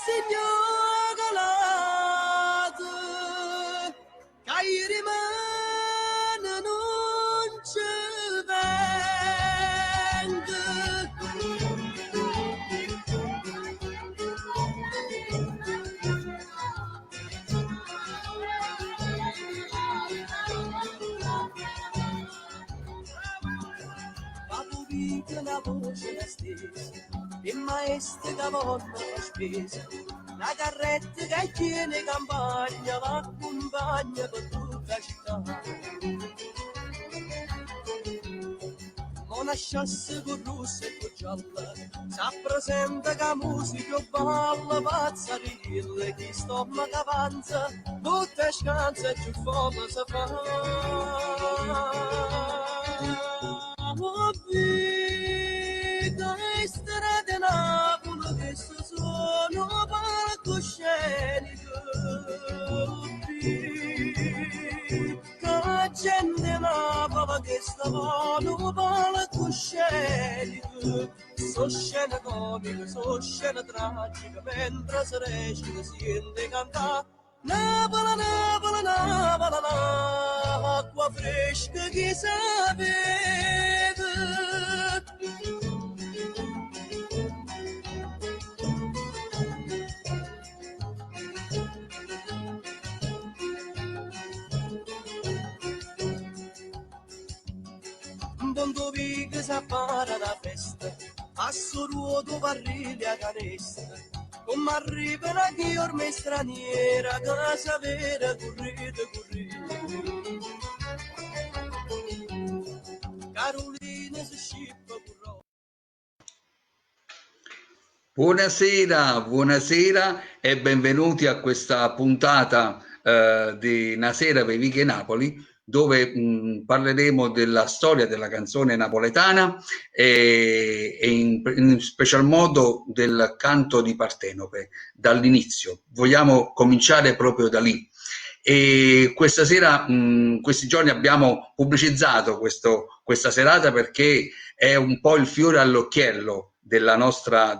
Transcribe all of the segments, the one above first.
Signor Galate, che rimane non ci venga. La voce la stessa, il maestro che volta la spesa, la carretta che tiene campagna, l'accompagna per tutta la città. Non lasciasse con rosso e con giallo, s'appresenta che musica balla, pazza rille, chi stoma che avanza, tutte scanze e più folle si fa. Oh, vita e strade Napoli che sono palcosceniche, che gente Napoli che stavano palcosceniche, so scene comiche, so scene tragiche, mentre si recita si sente cantare Napoli, Napoli, Napoli, acqua fresca che sapeva. Quando vi che si appara da festa, passo ruoto parrili a canestra, come arrivano anche ormai straniera, casa vera, correte, correte. Carolina si scippa curò. Buonasera, buonasera e benvenuti a questa puntata di Nasera Veviche Napoli, dove parleremo della storia della canzone napoletana e in special modo del canto di Partenope, dall'inizio. Vogliamo cominciare proprio da lì. E questa sera, questi giorni abbiamo pubblicizzato questa serata perché è un po' il fiore all'occhiello della nostra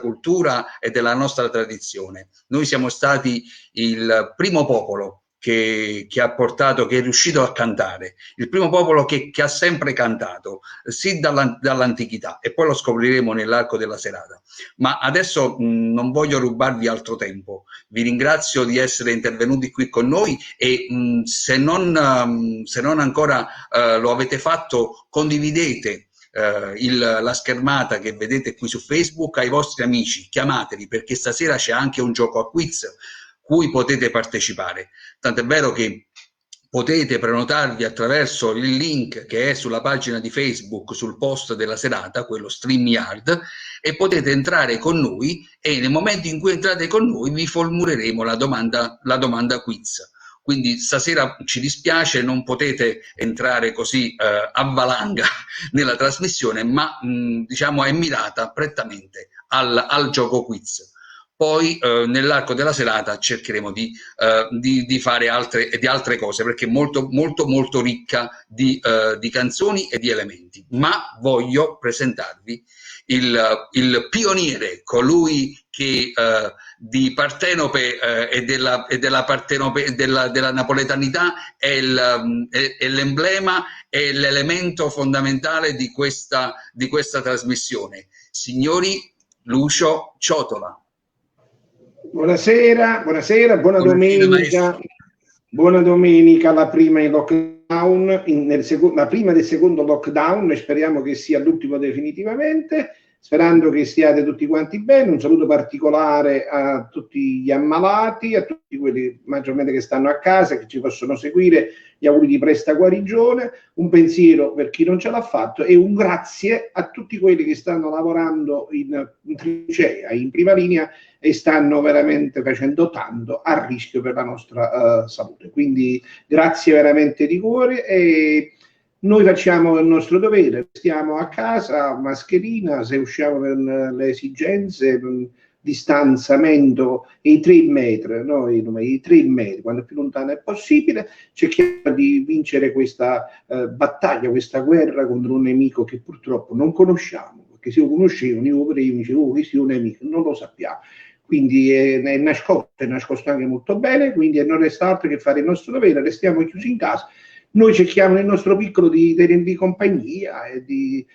cultura e della nostra tradizione. Noi siamo stati il primo popolo che è riuscito a cantare, il primo popolo che ha sempre cantato, sì dall'antichità, e poi lo scopriremo nell'arco della serata. Ma adesso non voglio rubarvi altro tempo, vi ringrazio di essere intervenuti qui con noi e se non ancora lo avete fatto, condividete la schermata che vedete qui su Facebook ai vostri amici, chiamateli, perché stasera c'è anche un gioco a quiz cui potete partecipare. Tant'è vero che potete prenotarvi attraverso il link che è sulla pagina di Facebook, sul post della serata, quello StreamYard, e potete entrare con noi e nel momento in cui entrate con noi vi formuleremo la domanda quiz. Quindi stasera ci dispiace, non potete entrare così a valanga nella trasmissione, ma diciamo è mirata prettamente al gioco quiz. Poi nell'arco della serata cercheremo di fare altre cose, perché è molto ricca di canzoni e di elementi. Ma voglio presentarvi il pioniere, colui che di Partenope e della Partenope, della napoletanità è l'emblema e l'elemento fondamentale di questa trasmissione. Signori, Lucio Ciotola. Buonasera, buona domenica. Buona domenica, la prima in lockdown, la prima del secondo lockdown, e speriamo che sia l'ultimo definitivamente. sperando che stiate tutti quanti bene. Un saluto particolare a tutti gli ammalati, a tutti quelli maggiormente che stanno a casa, che ci possono seguire, gli auguri di presta guarigione, un pensiero per chi non ce l'ha fatto e un grazie a tutti quelli che stanno lavorando in trincea, in prima linea, e stanno veramente facendo tanto a rischio per la nostra salute. Quindi grazie veramente di cuore, e noi facciamo il nostro dovere, stiamo a casa, mascherina, se usciamo per le esigenze, distanziamento e i 3 metri, i 3 metri, quanto più lontano è possibile, cerchiamo di vincere questa battaglia, questa guerra contro un nemico che purtroppo non conosciamo, perché se lo conoscevano, io prima dicevo che sia un nemico, non lo sappiamo. Quindi è nascosto anche molto bene, quindi non resta altro che fare il nostro dovere, restiamo chiusi in casa. Noi cerchiamo nel nostro piccolo di tenervi compagnia e di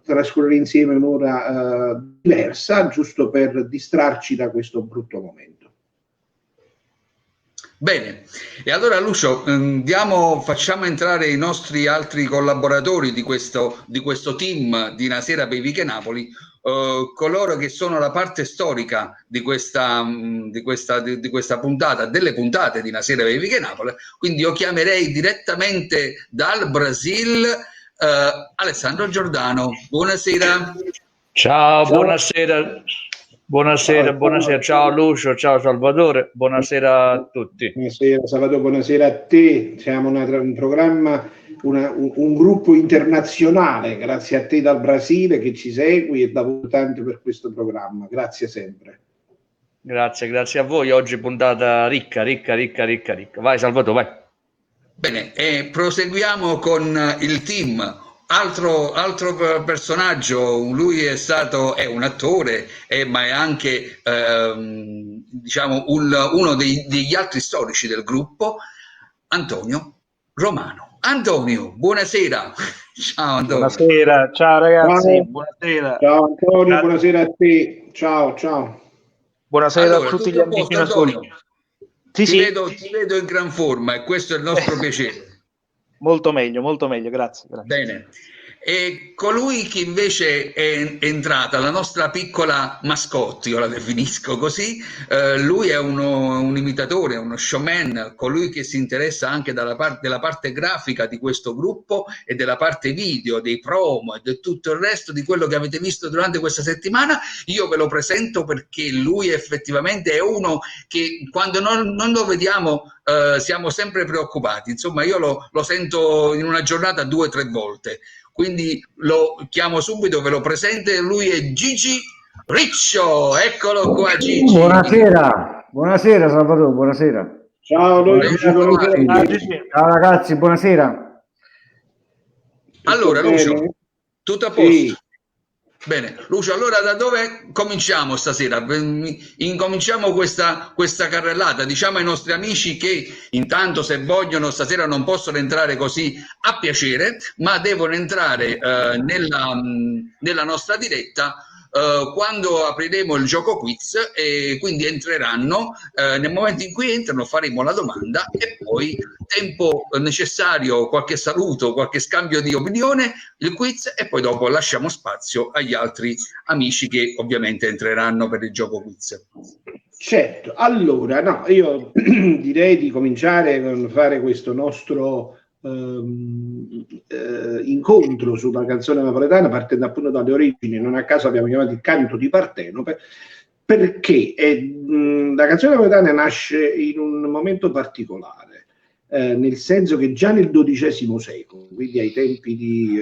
trascorrere insieme un'ora diversa, giusto per distrarci da questo brutto momento. Bene, e allora Lucio, facciamo entrare i nostri altri collaboratori di questo team di Una Sera per i Viche Napoli, coloro che sono la parte storica di questa puntata, delle puntate di Una Sera per i Viche Napoli. Quindi io chiamerei direttamente dal Brasile Alessandro Giordano. Buonasera. Ciao, buonasera. Buonasera, ciao Lucio, ciao Salvatore, buonasera a tutti. Buonasera Salvatore, buonasera a te. Siamo un programma, un gruppo internazionale, grazie a te dal Brasile che ci segui e lavoro tanto per questo programma, grazie sempre. Grazie a voi, oggi puntata ricca. Vai Salvatore, vai. Bene, e proseguiamo con il team. Altro personaggio, lui è un attore, ma è anche uno degli altri storici del gruppo, Antonio Romano. Antonio, buonasera. Ciao Antonio. Buonasera, ciao ragazzi, buonasera. Ciao Antonio, buonasera a te. Ciao. Buonasera a tutti gli amici Antonio. Ti vedo in gran forma e questo è il nostro piacere. Molto meglio, grazie. Bene. E colui che invece è entrata, la nostra piccola mascotte, io la definisco così, lui è un imitatore, uno showman, colui che si interessa anche della parte grafica di questo gruppo e della parte video, dei promo e di tutto il resto di quello che avete visto durante questa settimana. Io ve lo presento perché lui effettivamente è uno che quando non lo vediamo siamo sempre preoccupati. Insomma, io lo sento in una giornata 2 o 3 volte. Quindi lo chiamo subito, ve lo presento, lui è Gigi Riccio, eccolo qua Gigi. Buonasera Salvatore, buonasera. Ciao Ciao ragazzi, buonasera. Allora Lucio, tutto a posto? Sì. Bene, Lucio, allora da dove cominciamo stasera? Incominciamo questa carrellata, diciamo ai nostri amici che intanto se vogliono stasera non possono entrare così a piacere, ma devono entrare nella nostra diretta quando apriremo il gioco quiz, e quindi entreranno, nel momento in cui entrano faremo la domanda e poi tempo necessario, qualche saluto, qualche scambio di opinione, il quiz, e poi dopo lasciamo spazio agli altri amici che ovviamente entreranno per il gioco quiz. Certo, allora io direi di cominciare con fare questo nostro incontro sulla canzone napoletana, partendo appunto dalle origini. Non a caso abbiamo chiamato il canto di Partenope, perché la canzone napoletana nasce in un momento particolare, nel senso che già nel XII secolo, quindi ai tempi di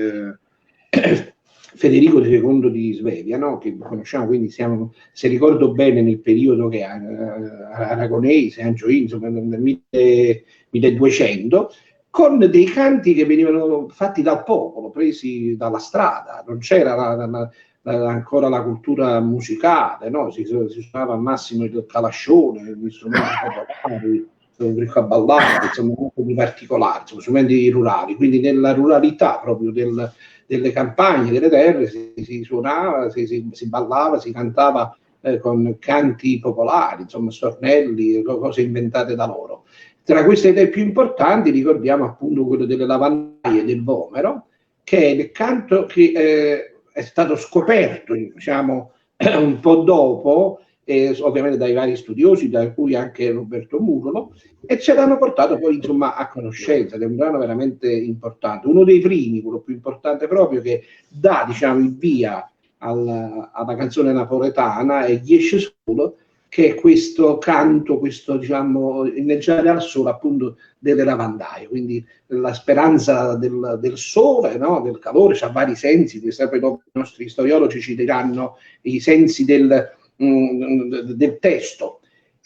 Federico II di Svevia, no? Che conosciamo, quindi siamo, se ricordo bene, nel periodo che aragonese, angioino, insomma nel 1200, con dei canti che venivano fatti dal popolo, presi dalla strada. Non c'era ancora la cultura musicale, no? Si suonava al massimo il calascione, gli strumenti popolari, a ballare, insomma, molto di particolari, insomma, strumenti rurali. Quindi nella ruralità proprio delle campagne, delle terre, si suonava, si ballava, si cantava con canti popolari, insomma stornelli, cose inventate da loro. Tra queste idee più importanti ricordiamo appunto quello delle lavandaie del Vomero, che è il canto che è stato scoperto, diciamo, un po' dopo, ovviamente dai vari studiosi, da cui anche Roberto Murolo, e ce l'hanno portato poi insomma a conoscenza. Ed è un brano veramente importante, uno dei primi, quello più importante proprio, che dà, diciamo, il via alla canzone napoletana, e gli esce solo, che è questo canto, questo, diciamo, inneggiare al sole, appunto, delle lavandaie, quindi la speranza del sole, no? Del calore, c'ha vari sensi, che sempre dopo i nostri storiologi ci diranno i sensi del testo.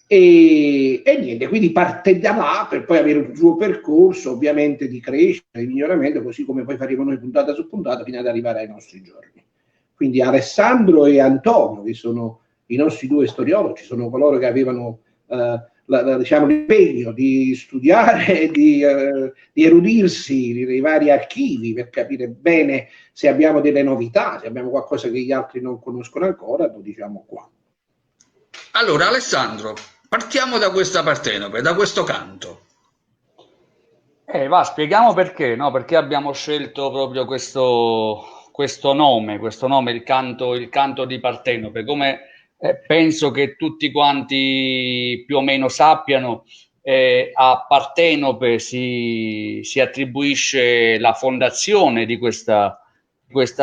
E niente, quindi parte da là per poi avere un suo percorso, ovviamente, di crescita, di miglioramento, così come poi faremo noi puntata su puntata fino ad arrivare ai nostri giorni. Quindi Alessandro e Antonio, che sono i nostri due storiologi, sono coloro che avevano diciamo, l'impegno di studiare e di erudirsi nei vari archivi per capire bene se abbiamo delle novità, se abbiamo qualcosa che gli altri non conoscono ancora, lo diciamo qua. Allora, Alessandro, partiamo da questa Partenope, da questo canto. Spieghiamo perché, no? Perché abbiamo scelto proprio questo nome, il canto di Partenope. Come penso che tutti quanti più o meno sappiano, a Partenope si attribuisce la fondazione di questa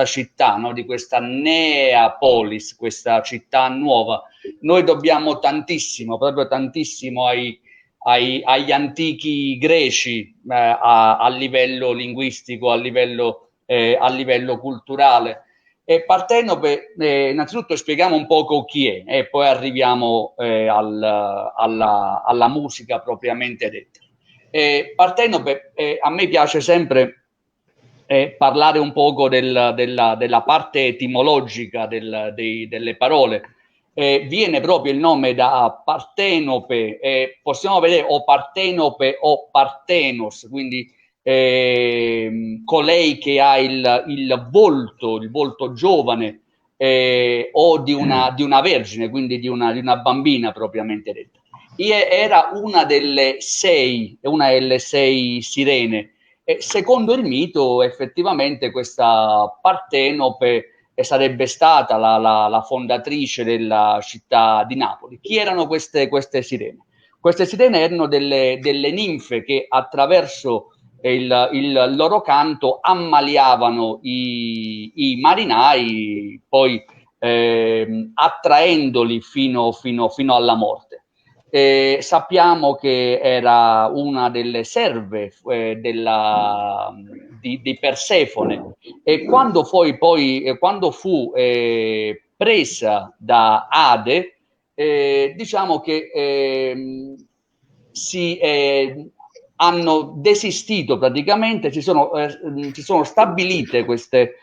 città, no? Di questa Neapolis, questa città nuova. Noi dobbiamo tantissimo, proprio tantissimo agli antichi greci, a livello linguistico, a livello culturale. E Partenope, innanzitutto spieghiamo un poco chi è, e poi arriviamo alla musica propriamente detta. Partenope, a me piace sempre parlare un poco della parte etimologica delle parole. Viene proprio il nome da Partenope, possiamo vedere o Partenope o Partenos, quindi colei che ha il volto giovane, o di una vergine, quindi di una bambina propriamente detta. Era una delle sei sirene. Secondo il mito, effettivamente, questa Partenope sarebbe stata la fondatrice della città di Napoli. Chi erano queste sirene? Queste sirene erano delle ninfe che, attraverso il loro canto, ammaliavano i marinai, poi attraendoli fino alla morte. Sappiamo che era una delle serve di Persefone, e quando fu presa da Ade, diciamo che hanno desistito praticamente, si sono stabilite queste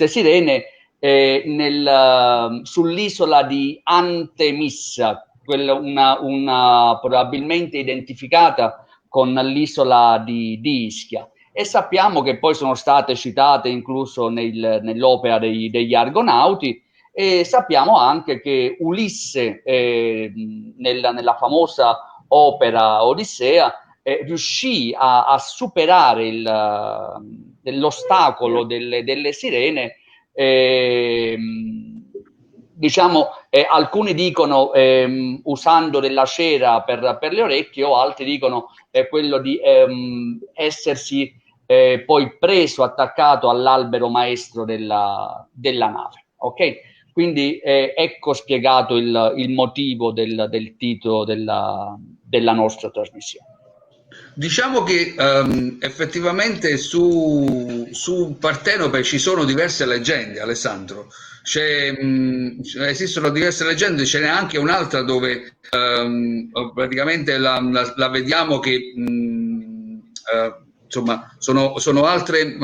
sirene sull'isola di Antemissa, una probabilmente identificata con l'isola di Ischia, e sappiamo che poi sono state citate incluso nell'opera degli Argonauti, e sappiamo anche che Ulisse, nella famosa opera Odissea, riuscì a superare l'ostacolo delle sirene. Diciamo, alcuni dicono usando della cera per le orecchie, o altri dicono quello di essersi poi attaccato all'albero maestro della nave. Ok? Quindi ecco spiegato il motivo del titolo della nostra trasmissione. Diciamo che effettivamente su Partenope ci sono diverse leggende, Alessandro. Esistono diverse leggende, ce n'è anche un'altra dove praticamente la vediamo che insomma sono sono tre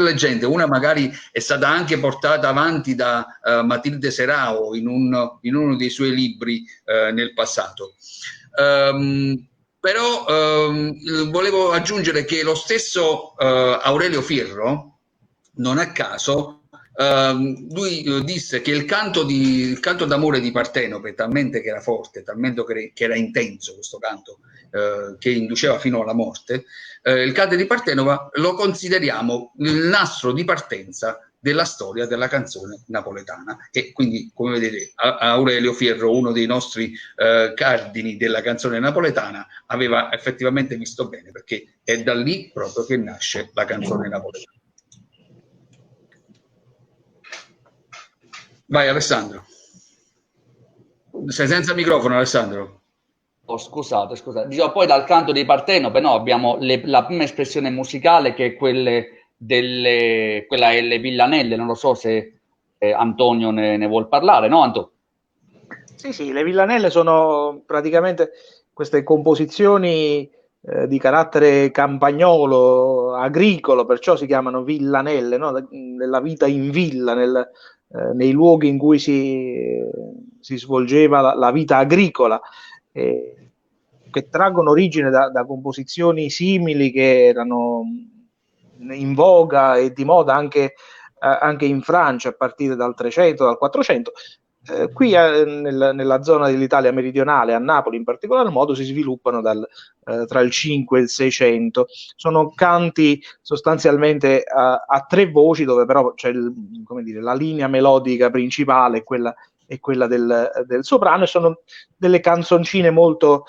leggende. Una magari è stata anche portata avanti da Matilde Serao in uno dei suoi libri nel passato. Però volevo aggiungere che lo stesso Aurelio Fierro, non a caso, lui disse che il canto d'amore di Partenope, talmente che era forte, talmente che era intenso questo canto, che induceva fino alla morte, il canto di Partenope lo consideriamo il nastro di partenza della storia della canzone napoletana. E quindi, come vedete, Aurelio Fierro, uno dei nostri cardini della canzone napoletana, aveva effettivamente visto bene, perché è da lì proprio che nasce la canzone napoletana. Vai Alessandro. Sei senza microfono, Alessandro. Oh, scusate. Dicevo, poi dal canto dei Partenope, no, abbiamo la prima espressione musicale, che è quella delle villanelle. Non lo so se Antonio ne vuol parlare, no Antonio? Sì, le villanelle sono praticamente queste composizioni di carattere campagnolo, agricolo, perciò si chiamano villanelle, no? Nella vita in villa, nei luoghi in cui si svolgeva la vita agricola, che traggono origine da composizioni simili che erano in voga e di moda anche in Francia a partire dal 300, dal 400. Qui nella zona dell'Italia meridionale, a Napoli in particolar modo, si sviluppano tra il 5 e il 600. Sono canti sostanzialmente a tre voci, dove però c'è la linea melodica principale, è quella del soprano, e sono delle canzoncine molto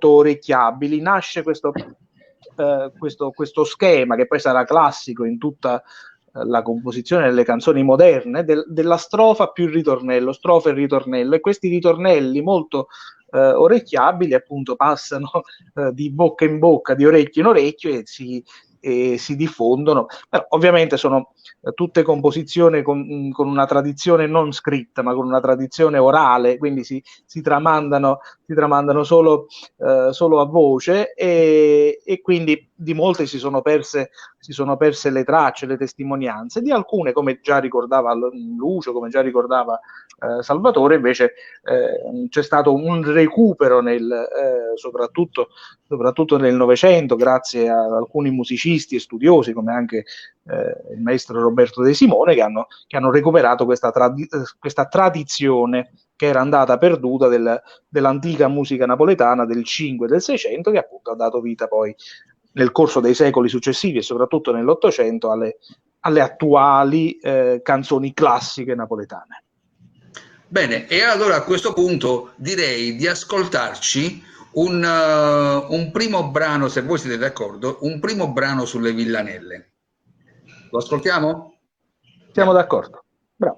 orecchiabili. Nasce questo schema, che poi sarà classico in tutta la composizione delle canzoni moderne, della strofa più il ritornello, strofa e ritornello, e questi ritornelli molto orecchiabili appunto passano di bocca in bocca, di orecchio in orecchio, e si diffondono. Però ovviamente sono tutte composizioni con una tradizione non scritta, ma con una tradizione orale, quindi si tramandano solo a voce, e quindi di molte si sono perse le tracce, le testimonianze. Di alcune, come già ricordava Lucio, come già ricordava Salvatore, invece c'è stato un recupero soprattutto nel Novecento, grazie ad alcuni musicisti e studiosi, come anche il maestro Roberto De Simone, che hanno recuperato questa tradizione che era andata perduta dell'antica musica napoletana del 5 e del 600, che appunto ha dato vita poi nel corso dei secoli successivi, e soprattutto nell'Ottocento, alle attuali canzoni classiche napoletane. Bene, e allora a questo punto direi di ascoltarci un primo brano, se voi siete d'accordo, un primo brano sulle villanelle. Lo ascoltiamo? Siamo d'accordo. Bravo.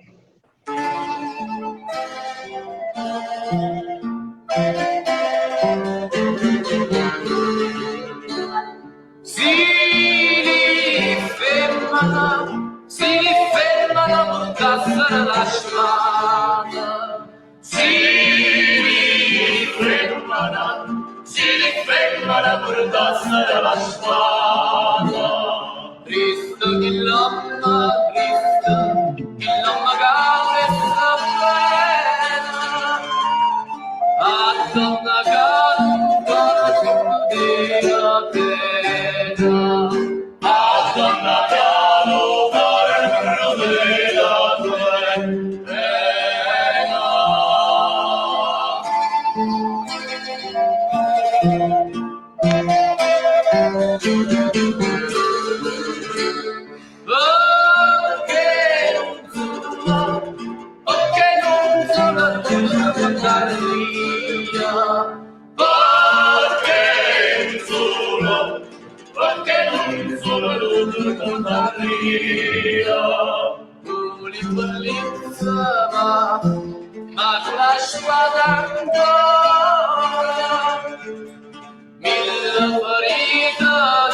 Si fermano, portassero la strada. Si fermano, portassero la strada. Cristo che l'amma, cade sta bene. A donna canta più della pena. A donna ma la squadra ancora mille ferite da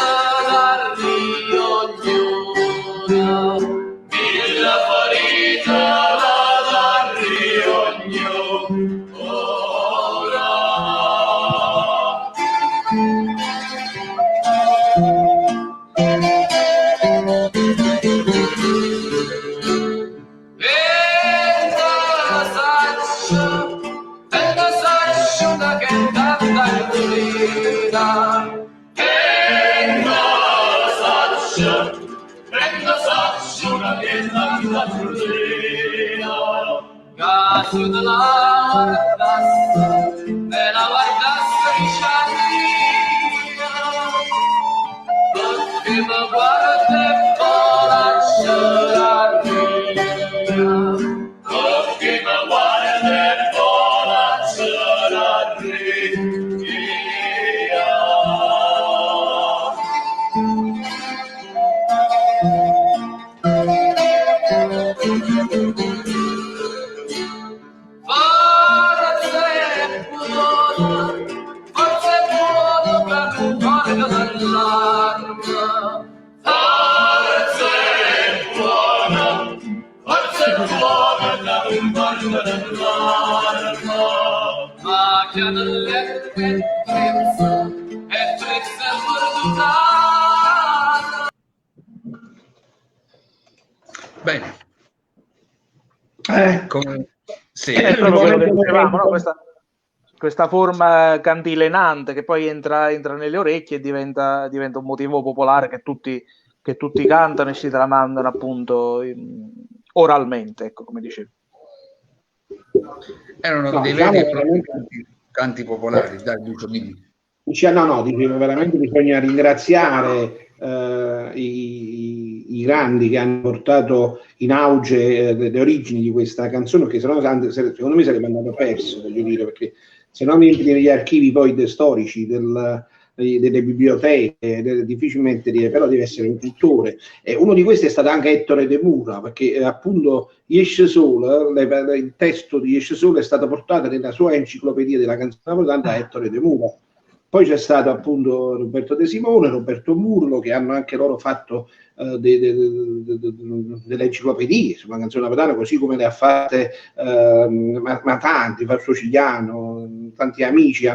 dargli ognuna, mille ferite da dargli ognuna. Caso della guardasse, nella guardasse Cianina, perché mi guarda e poi lascia l'arma, forza e buona, non parla dell'arma, ma che all'eletto e trezza fortunata. Bene. Sì. È proprio quello che dicevamo, no? Questa forma cantilenante che poi entra nelle orecchie e diventa un motivo popolare che tutti cantano e si tramandano appunto oralmente, ecco, come dicevo. Erano dei veri e propri canti popolari. Dai, Lucio, dimmi. No, dicevo, veramente bisogna ringraziare i grandi che hanno portato in auge le origini di questa canzone, che secondo me sarebbe andato perso, voglio dire, perché se no entri negli archivi poi storici delle biblioteche, difficilmente però deve essere un cultore. Uno di questi è stato anche Ettore De Mura, perché appunto Esce Sole, il testo di Esce Sole è stato portato nella sua enciclopedia della canzone napoletana da Ettore De Mura. Poi c'è stato appunto Roberto De Simone, Roberto Murlo, che hanno anche loro fatto delle enciclopedie sulla canzone napoletana, così come le ha fatte ma tanti, Fausto Cigliano, tanti amici,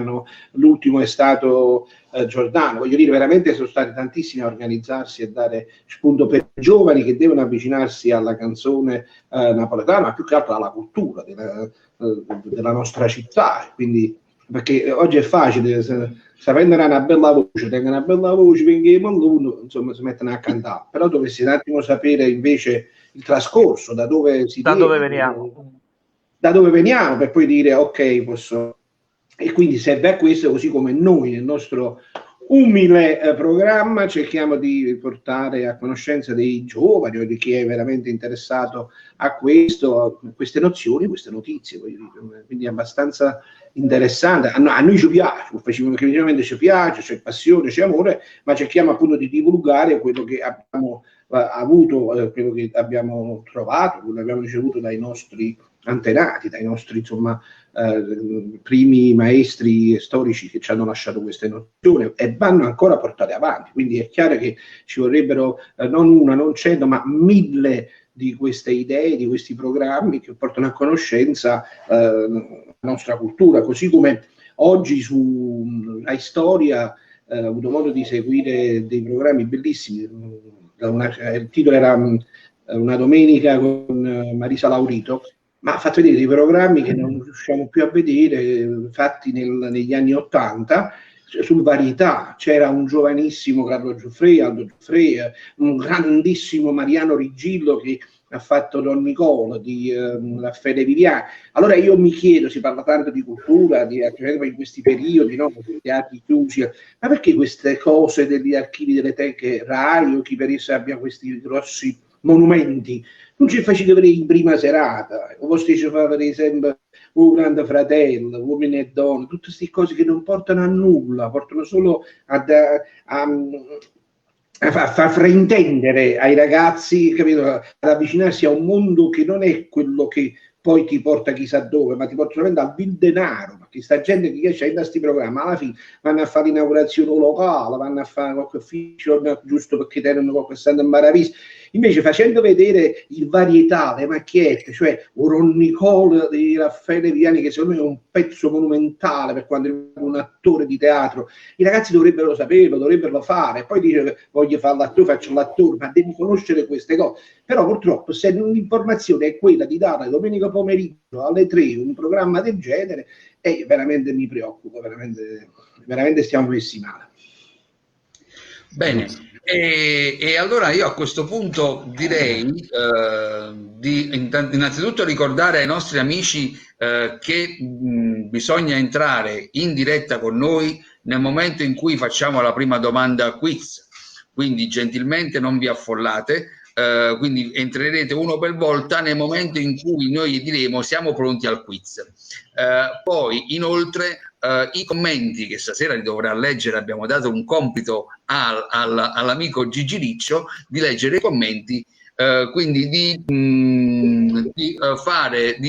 l'ultimo è stato Giordano. Voglio dire, veramente sono stati tantissimi a organizzarsi e dare spunto per giovani che devono avvicinarsi alla canzone napoletana, ma più che altro alla cultura della nostra città. Quindi, perché oggi è facile, se prendono una bella voce, tengono una bella voce, vengono all'uno, insomma, si mettono a cantare. Però dovessi un attimo sapere invece il trascorso, da dove veniamo, per poi dire ok, posso. E quindi serve a questo, così come noi nel nostro umile programma cerchiamo di portare a conoscenza dei giovani o di chi è veramente interessato a queste nozioni, queste notizie. Quindi è abbastanza interessante. A noi ci piace, effettivamente ci piace, c'è passione, c'è amore, ma cerchiamo appunto di divulgare quello che abbiamo avuto, quello che abbiamo trovato, quello che abbiamo ricevuto dai nostri antenati, dai nostri primi maestri storici che ci hanno lasciato queste nozioni e vanno ancora portate avanti. Quindi è chiaro che ci vorrebbero non una, non 100, ma 1000 di queste idee, di questi programmi che portano a conoscenza la nostra cultura, così come oggi su Storia ho avuto modo di seguire dei programmi bellissimi. Il titolo era Una domenica con Marisa Laurito, ma ha fatto vedere dei programmi che non riusciamo più a vedere, fatti negli anni '80, sul varietà. C'era un giovanissimo Carlo Giuffre, Aldo Giuffre, un grandissimo Mariano Rigillo che ha fatto Don Nicola di Raffaele Viviani. Allora io mi chiedo, si parla tanto di cultura, in questi periodi, no, teatri chiusi, ma perché queste cose degli archivi delle teche RAI o chi per esso abbia questi grossi monumenti non ci facete vedere in prima serata, o vostri ci fa vedere sempre un Grande Fratello, Uomini e Donne, tutte queste cose che non portano a nulla, portano solo a far fraintendere ai ragazzi, capito, ad avvicinarsi a un mondo che non è quello che poi ti porta chissà dove, ma ti porta solamente al vil denaro, perché sta gente che esce in questi programmi, alla fine vanno a fare l'inaugurazione locale, vanno a fare qualche ufficio giusto perché tengono qualche santo maraviglia. Invece facendo vedere il varietà, le macchiette, cioè un Nicola di Raffaele Viviani, che secondo me è un pezzo monumentale per quando riguarda un attore di teatro, i ragazzi dovrebbero saperlo, dovrebbero fare. Poi dice che voglio fare l'attore, faccio l'attore, ma devi conoscere queste cose. Però purtroppo se l'informazione è quella di dare domenica pomeriggio alle 3 un programma del genere, veramente mi preoccupa, veramente stiamo messi male. Bene. E allora io a questo punto direi di innanzitutto ricordare ai nostri amici che bisogna entrare in diretta con noi nel momento in cui facciamo la prima domanda quiz, quindi gentilmente non vi affollate, quindi entrerete uno per volta nel momento in cui noi gli diremo siamo pronti al quiz. Poi inoltre i commenti che stasera li dovrà leggere, abbiamo dato un compito all'amico Gigi Riccio di leggere i commenti, quindi di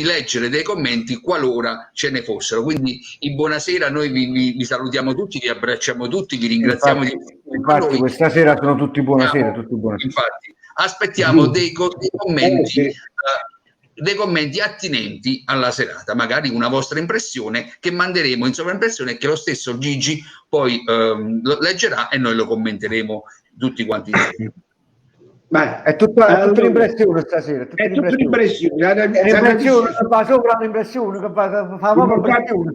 leggere dei commenti qualora ce ne fossero. Quindi buonasera, noi vi salutiamo tutti, vi abbracciamo tutti, vi ringraziamo di essere Infatti questa sera sono tutti buonasera, tutti buonasera. Infatti, aspettiamo dei commenti attinenti alla serata, magari una vostra impressione che manderemo in sovraimpressione e che lo stesso Gigi poi lo leggerà e noi lo commenteremo tutti quanti insieme. Ma è tutta l'impressione stasera, è tutta l'impressione, sopra l'impressione che fa proprio impressione.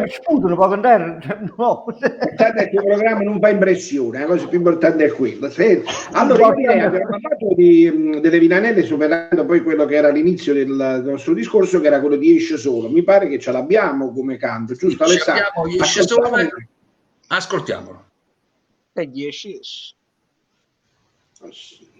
Sputo, può andare, no. L'importante è che il programma non fa impressione, la cosa più importante è quella. Allora, io direi, abbiamo parlato delle Vinanelle, superando poi quello che era l'inizio del nostro discorso, che era quello di Esce Solo. Mi pare che ce l'abbiamo come canto, giusto Alessandro? Esce Solo, ascoltiamolo. E 10 esce. Oh, sì.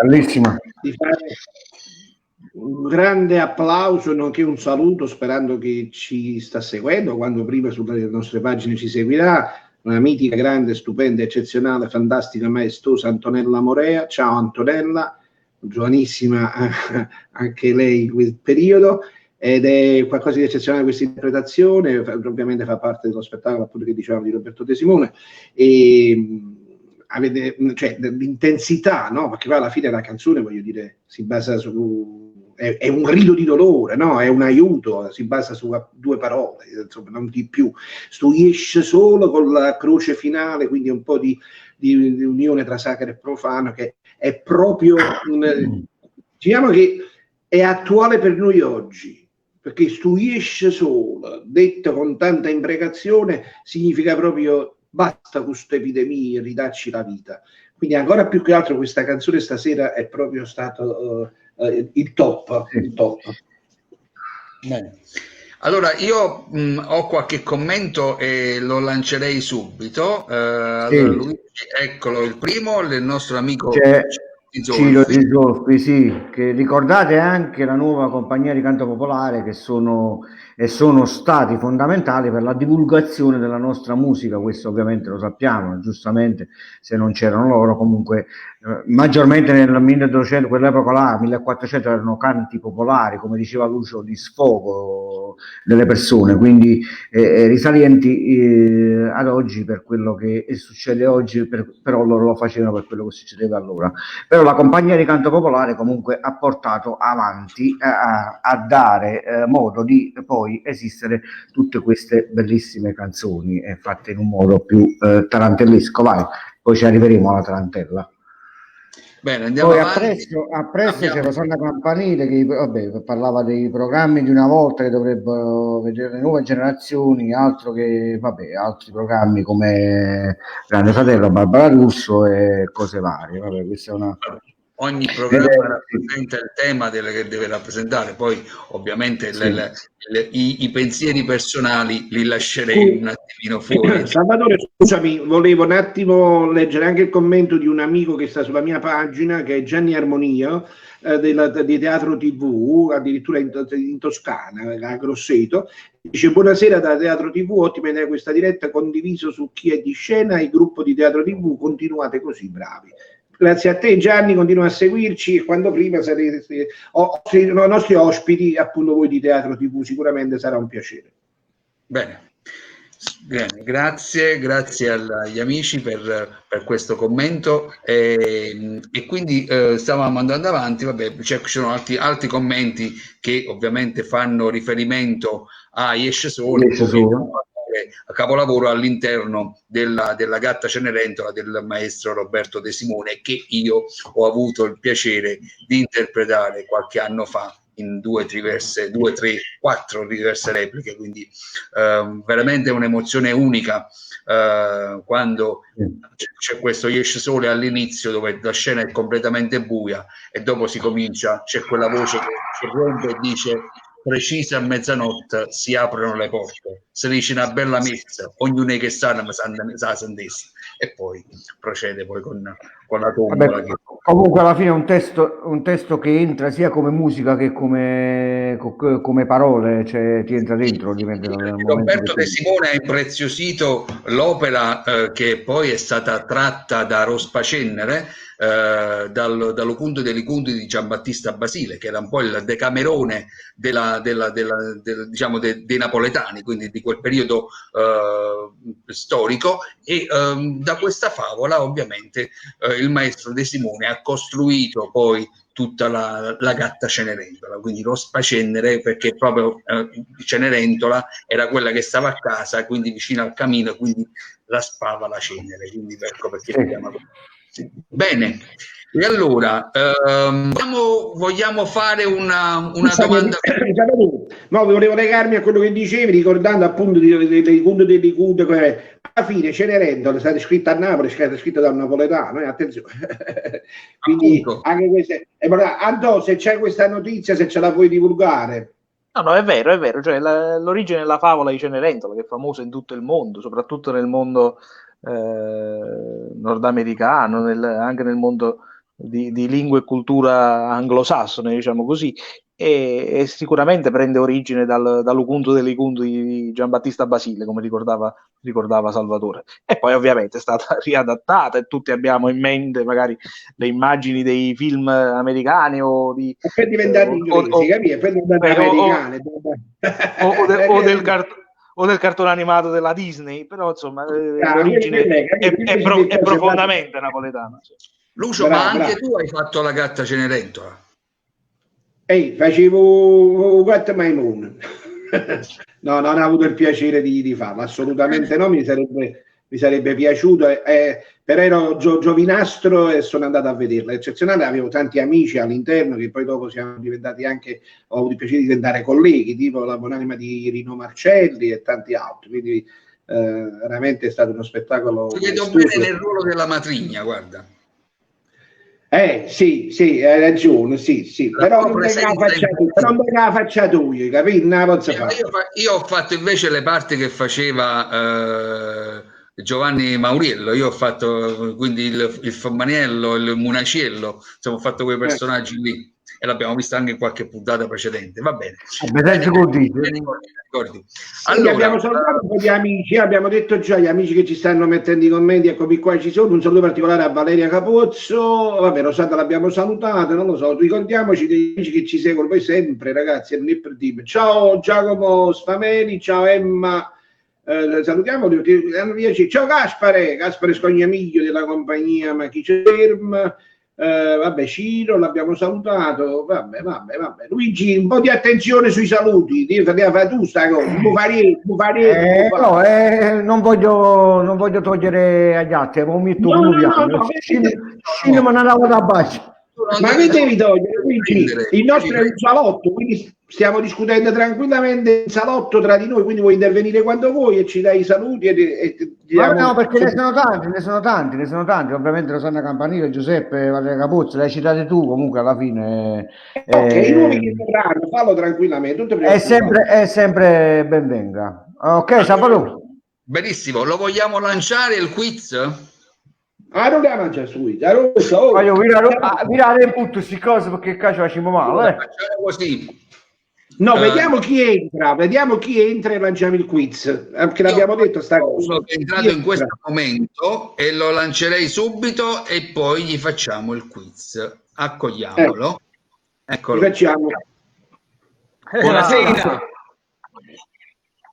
Bellissima. Di fare un grande applauso nonché un saluto, sperando che ci sta seguendo, quando prima sulle nostre pagine ci seguirà, una mitica, grande, stupenda, eccezionale, fantastica, maestosa Antonella Morea. Ciao Antonella, giovanissima anche lei in quel periodo, ed è qualcosa di eccezionale questa interpretazione. Ovviamente fa parte dello spettacolo, appunto, che dicevamo, di Roberto De Simone, e avete, cioè, l'intensità, no? Perché poi alla fine la canzone, voglio dire, si basa su, è un grido di dolore, no? È un aiuto, si basa su due parole, insomma, non di più. Tu esce solo con la croce finale, quindi un po' di unione tra sacro e profano, che è proprio diciamo che è attuale per noi oggi, perché tu esce solo, detto con tanta imprecazione, significa proprio basta con questa epidemia, ridacci la vita. Quindi ancora più che altro questa canzone stasera è proprio stato il top. Bene. Allora io ho qualche commento e lo lancerei subito. Allora, Luigi, eccolo il primo, il nostro amico Ciro Zolfi, sì, che ricordate anche la nuova compagnia di canto popolare, che sono stati fondamentali per la divulgazione della nostra musica. Questo ovviamente lo sappiamo, giustamente, se non c'erano loro, comunque maggiormente nel 1200, quell'epoca là, 1400, erano canti popolari, come diceva Lucio, di sfogo delle persone, quindi risalienti ad oggi, per quello che succede oggi, però loro lo facevano per quello che succedeva allora. Però la compagnia di canto popolare comunque ha portato avanti a dare modo di poi esistere tutte queste bellissime canzoni fatte in un modo più tarantellesco. Vai, poi ci arriveremo alla tarantella. Bene, andiamo poi avanti. appresso c'è Rosanna Campanile che parlava dei programmi di una volta che dovrebbero vedere le nuove generazioni, altro che altri programmi come Grande Fratello, Barbara Russo e cose varie. Questa è una... Ogni programma rappresenta il tema che deve rappresentare, poi ovviamente i pensieri personali li lascerei un attimino fuori. Salvatore, scusami, volevo un attimo leggere anche il commento di un amico che sta sulla mia pagina, che è Gianni Armonia, di Teatro TV, addirittura in Toscana, a Grosseto. Dice: buonasera da Teatro TV, ottima idea questa diretta, condiviso su Chi è di Scena, il gruppo di Teatro TV, continuate così, bravi. Grazie a te Gianni, continua a seguirci, e quando prima sarete i nostri ospiti, appunto voi di Teatro TV, sicuramente sarà un piacere. Bene, grazie agli amici per questo commento, e quindi stavamo andando avanti. Ci sono altri commenti che ovviamente fanno riferimento a Esce Sole, a capolavoro all'interno della Gatta Cenerentola del maestro Roberto De Simone, che io ho avuto il piacere di interpretare qualche anno fa in 4 diverse repliche, quindi veramente un'emozione unica quando c'è questo Esce Sole all'inizio, dove la scena è completamente buia e dopo c'è quella voce che si rompe e dice: precisa a mezzanotte si aprono le porte, si dice una bella messa, ognuno che sa la santessa, e poi procede poi con con la tombola. Comunque alla fine è un testo che entra sia come musica che come parole, cioè ti entra dentro. Roberto De Simone ha impreziosito l'opera che poi è stata tratta da Rospa Cennere, dall'Ocundo degli Cundi di Giambattista Basile, che era un po' il Decamerone diciamo dei napoletani, quindi di quel periodo storico, e da questa favola ovviamente il maestro De Simone ha costruito poi tutta la gatta Cenerentola, quindi Rospa Cennere, perché proprio Cenerentola era quella che stava a casa, quindi vicino al camino, quindi raspava la cenere, quindi ecco perché si chiama così. Bene, e allora vogliamo fare una domanda? No, volevo legarmi a quello che dicevi, ricordando appunto dei Conti degli Cundi. Alla fine Cenerentola è stata scritta a Napoli, è stata scritta da un napoletano, attenzione. Quindi Appunto. anche queste. Andò, se c'è questa notizia, se ce la puoi divulgare. No, è vero, cioè l'origine della favola di Cenerentola, che è famosa in tutto il mondo, soprattutto nel mondo nordamericano, anche nel mondo di lingua e cultura anglosassone, diciamo così, e sicuramente prende origine dall'Ocundo degli Cundi di Giambattista Basile, come ricordava Salvatore. E poi ovviamente è stata riadattata e tutti abbiamo in mente magari le immagini dei film americani o di... E poi diventare inglesi, capisci? Poi diventare americane. O del cartone animato della Disney, però insomma l'origine è profondamente napoletana. Lucio, ma anche tu hai fatto la gatta Cenerentola? Facevo un gatto maimone. No, non ho avuto il piacere di farlo, assolutamente no, mi sarebbe piaciuto, però ero giovinastro e sono andato a vederla, eccezionale, avevo tanti amici all'interno che poi dopo siamo diventati anche, ho avuto il piacere di diventare colleghi, tipo la buonanima di Rino Marcelli e tanti altri, quindi veramente è stato uno spettacolo. Ti vedo bene nel ruolo della matrigna, guarda. Sì, hai ragione, sì. Però non la faccia tu, capito? Io ho fatto invece le parti che faceva Giovanni Mauriello, io ho fatto quindi il Fommaniello, il Munaciello, insomma ho fatto quei personaggi lì e l'abbiamo visto anche in qualche puntata precedente, va bene. Ricordi. Allora, abbiamo salutato un po' di amici, abbiamo detto già gli amici che ci stanno mettendo i commenti, eccomi qua ci sono, un saluto particolare a Valeria Capozzo, vabbè Rosata l'abbiamo salutata, non lo so, ricordiamoci degli amici che ci seguono poi sempre ragazzi, non è per dire. Ciao Giacomo Sfameli, ciao Emma, salutiamo, ciao Gaspare Scognamiglio della compagnia Machicerm, vabbè Ciro l'abbiamo salutato, vabbè Luigi, un po' di attenzione sui saluti, fai tu sta cosa, non voglio togliere agli altri, ma mi cinema non avevo da bacio. Ma che devi togliere, Luigi? Il nostro è un salotto, quindi stiamo discutendo tranquillamente in salotto tra di noi, quindi vuoi intervenire quando vuoi e ci dai i saluti e no, perché ne sono tanti, ovviamente Rosanna Campanile, Giuseppe, Valeria Capozzo, le hai citate tu, comunque alla fine ok, i nuovi che verranno, fallo tranquillamente, è sempre ben venga. Ok, Salvatore. Benissimo, lo vogliamo lanciare il quiz? Non la mangia su voglio virare un punto si cosa perché qua ci facciamo male. Facciamo così. No, vediamo chi entra e lanciamo il quiz, perché l'abbiamo detto sta cosa. È entrato in questo momento e lo lancerei subito e poi gli facciamo il quiz. Accogliamolo. Eccolo. Facciamo.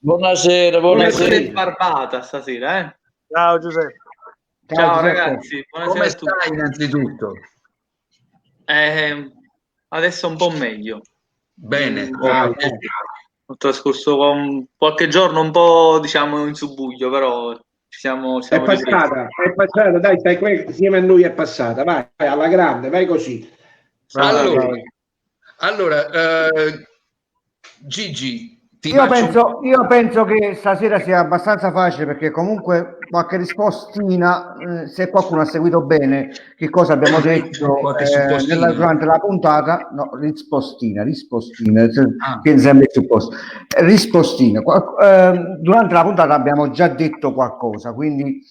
Buonasera Barbata stasera, Ciao Giuseppe. Ciao ragazzi, buonasera. Come stai innanzitutto? Adesso un po' meglio. Bene. Ho trascorso qualche giorno un po', diciamo, in subbuglio, però siamo è passata, dai, stai qui insieme a noi, è passata, vai alla grande, vai così. Allora Gigi, io penso che stasera sia abbastanza facile, perché comunque qualche rispostina, se qualcuno ha seguito bene che cosa abbiamo detto durante la puntata, no, rispostina durante la puntata abbiamo già detto qualcosa, quindi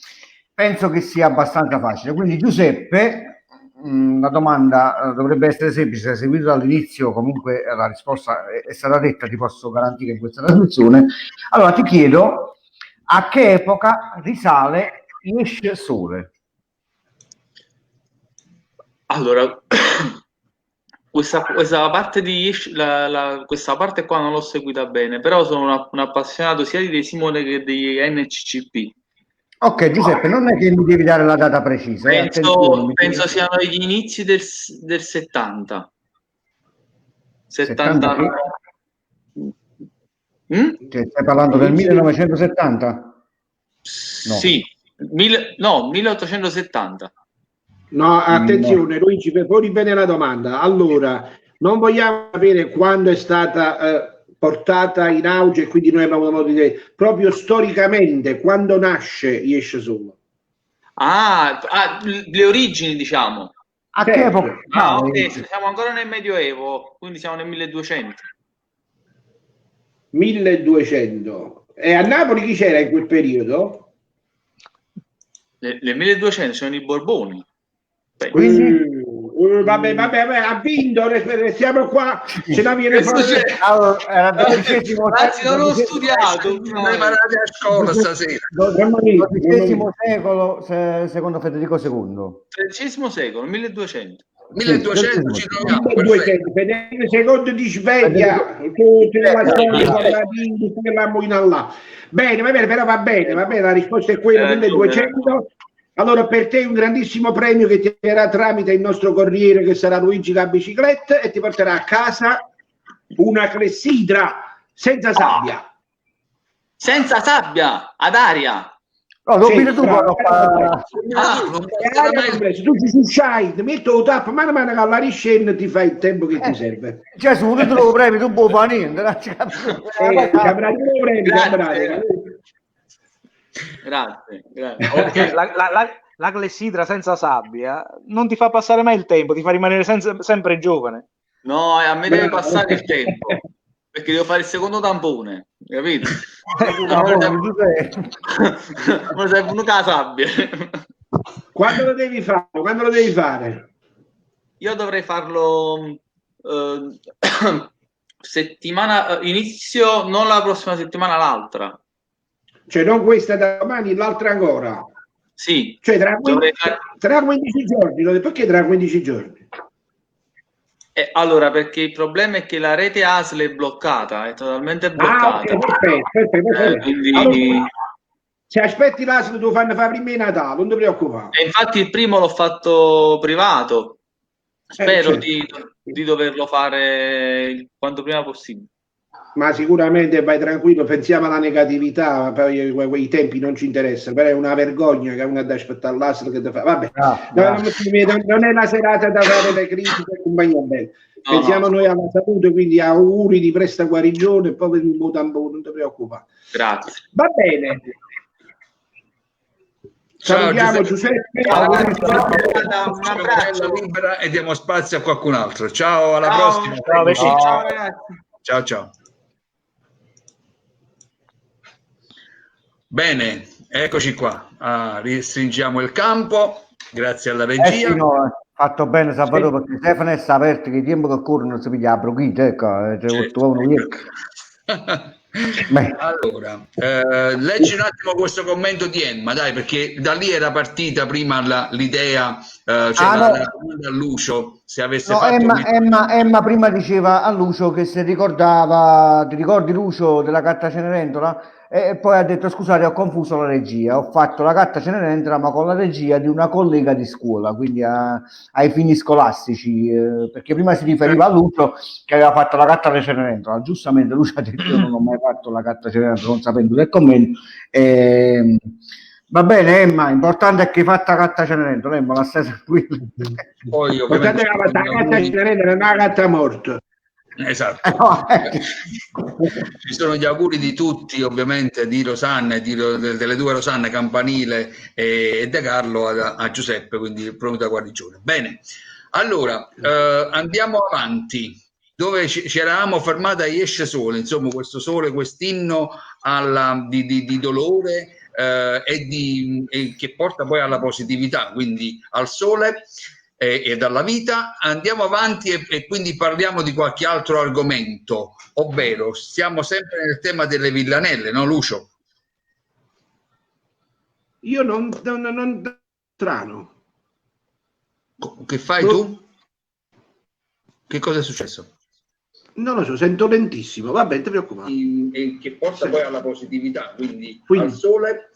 penso che sia abbastanza facile. Quindi Giuseppe, la domanda dovrebbe essere semplice, se hai seguito dall'inizio comunque la risposta è stata detta, ti posso garantire in questa traduzione. Allora ti chiedo, a che epoca risale Esce Sole? Allora, questa parte questa parte qua non l'ho seguita bene, però sono un appassionato sia di De Simone che di NCCP. Ok, Giuseppe, non è che mi devi dare la data precisa. Penso siano gli inizi del 70. 70. Cioè, stai parlando del 1970? No. Sì, 1870. No, attenzione, Luigi, poni bene la domanda. Allora, non vogliamo sapere quando è stata portata in auge, e quindi noi abbiamo modo di dire proprio storicamente quando nasce Esce Sole. Le origini, diciamo. A che epoca? Ok, siamo ancora nel Medioevo, quindi siamo nel 1200. 1200. E a Napoli chi c'era in quel periodo? Nel 1200 sono i Borboni. Quindi vabbè, ha vinto, siamo qua, ce la viene fuori. Era Anzi, non l'ho studiato. Non imparate a scuola stasera. XIII secolo, secondo Federico II. XIII secolo, 1200. 1200 ci troviamo. 1200, Federico II di Sveglia, bene, però va bene, la risposta è quella, 1200. Allora per te un grandissimo premio che ti darà tramite il nostro corriere, che sarà Luigi la bicicletta, e ti porterà a casa una clessidra senza sabbia. Senza sabbia, ad aria. No, tu ci shine, metto tap, mano che alla riscena ti fai il tempo che ti serve. Cioè, se uno te lo premi, tu puoi fare niente. Grazie. Okay. La clessidra senza sabbia non ti fa passare mai il tempo, ti fa rimanere sempre giovane. No, a me deve passare il tempo, perché devo fare il secondo tampone, capito? Non serve una sabbia. Quando lo devi fare? Io dovrei farlo inizio, non la prossima settimana, l'altra. Cioè non questa da domani, l'altra ancora? Sì. Cioè tra 15 giorni, perché tra 15 giorni? Allora, perché il problema è che la rete ASL è bloccata, è totalmente bloccata. Okay, perfetto. Quindi... Allora, se aspetti l'ASL tu fanno fare prima di Natale, non ti preoccupare. E infatti il primo l'ho fatto privato, spero di doverlo fare quanto prima possibile. Ma sicuramente vai tranquillo, pensiamo alla negatività, poi quei tempi non ci interessano, però è una vergogna che uno ha da aspettare l'ASL che ti fa. Vabbè, non è la serata da fare le critiche e compagnia bella. Pensiamo noi alla salute, quindi auguri di presta guarigione e poi per il tampone, non ti preoccupare. Grazie. Va bene. Salutiamo Giuseppe. Un abbraccio libera e diamo spazio a qualcun altro. Ciao, alla prossima. Ciao ragazzi. Ciao. Bene, eccoci qua. Restringiamo il campo, grazie alla regia. Fatto bene Salvatore, perché Stefano è aperto che il tempo che corre non si piglia la brochita, ecco. Allora, leggi un attimo questo commento di Emma, dai, perché da lì era partita prima l'idea, a Lucio, se avesse fatto... Emma prima diceva a Lucio che si ricordava, ti ricordi Lucio della carta Cenerentola? E poi ha detto scusate, ho confuso la regia, ho fatto la carta Cenerentola ma con la regia di una collega di scuola, quindi ai fini scolastici, perché prima si riferiva a Lucio che aveva fatto la carta Cenerentola. Giustamente Lucio ha detto io non ho mai fatto la carta Cenerentola, non sapendo del commento. Va bene Emma, importante è che hai fatto la carta Cenerentola, Emma, la stai tranquilla. Poi ovviamente la carta Cenerentola è una carta morta. Esatto. Ci sono gli auguri di tutti, ovviamente, di Rosanna e delle due Rosanne, Campanile e De Carlo a Giuseppe, quindi pronta guarigione. Bene, allora andiamo avanti. Dove ci eravamo fermati a Esce Sole, insomma, questo sole, quest'inno di dolore, e che porta poi alla positività, quindi al sole e dalla vita. Andiamo avanti e quindi parliamo di qualche altro argomento, ovvero stiamo sempre nel tema delle villanelle, no Lucio? Io non strano. Che fai tu? Che cosa è successo? Non lo so, sento lentissimo. Vabbè, non ti preoccupare. Che porta poi alla positività, quindi al sole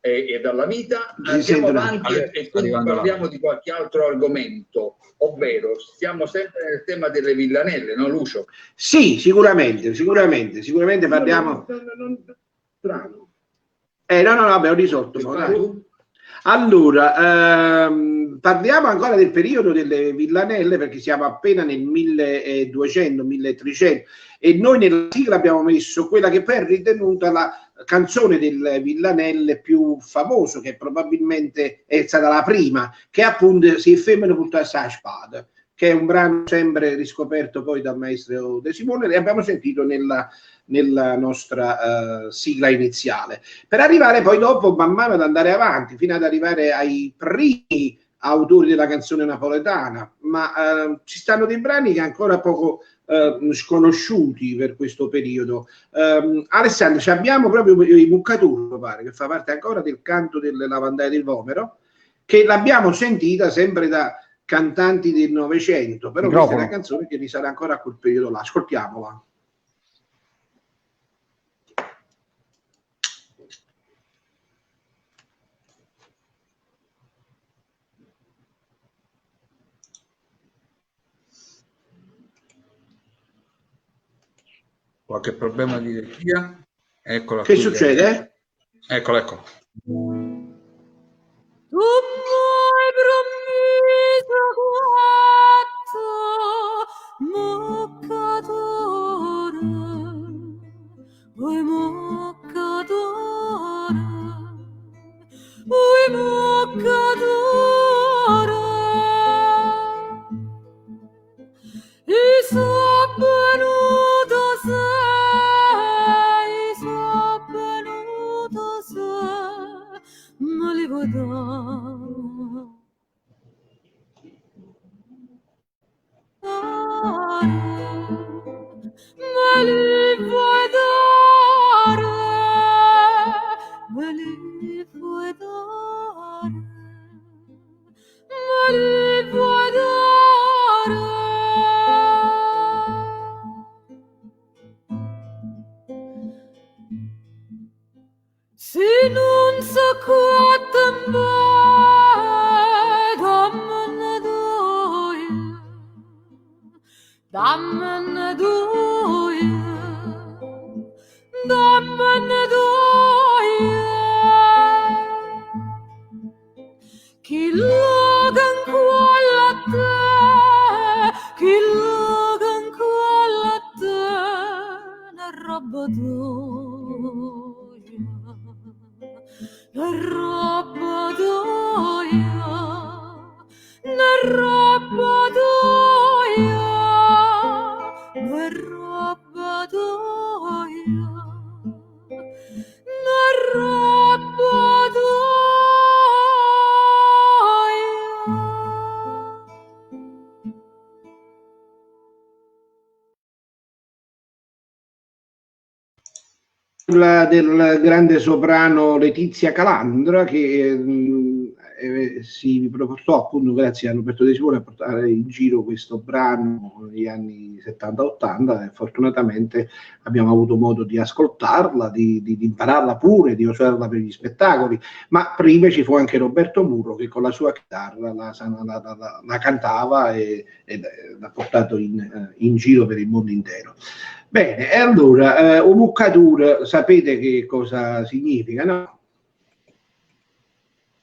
e dalla vita. Andiamo avanti e quindi parliamo di qualche altro argomento, ovvero stiamo sempre nel tema delle villanelle, no Lucio? Sì, sicuramente parliamo. Strano. No, vabbè, ho risolto. Allora, parliamo ancora del periodo delle villanelle, perché siamo appena nel 1200-1300 e noi nella sigla abbiamo messo quella che poi è ritenuta la canzone delle villanelle più famosa, che probabilmente è stata la prima, che appunto Si femmine portasse la spada, che è un brano sempre riscoperto poi dal maestro De Simone, e abbiamo sentito nella nostra sigla iniziale, per arrivare poi dopo man mano ad andare avanti fino ad arrivare ai primi autori della canzone napoletana, ma ci stanno dei brani che ancora poco sconosciuti per questo periodo. Alessandro, ci abbiamo proprio i Muccaturro, pare, che fa parte ancora del canto delle lavandaie del Vomero, che l'abbiamo sentita sempre da cantanti del Novecento, però questa è una canzone che risale ancora a quel periodo là. Ascoltiamola. Qualche problema di regia? Eccola. Che succede? Eccola. Tu m'hai promesso quattro moccatore, vuoi moccatore, e so venuto sei, me li vuoi se non so quanto dammene due, chi loga ancora a te, una roba del grande soprano Letizia Calandra, che si proportò appunto grazie a Roberto De Simone a portare in giro questo brano negli anni 70-80 e fortunatamente abbiamo avuto modo di ascoltarla, di impararla pure, di usarla per gli spettacoli, ma prima ci fu anche Roberto Murro che con la sua chitarra la cantava e l'ha portato in giro per il mondo intero. Bene, e allora, Muccatur, sapete che cosa significa, no?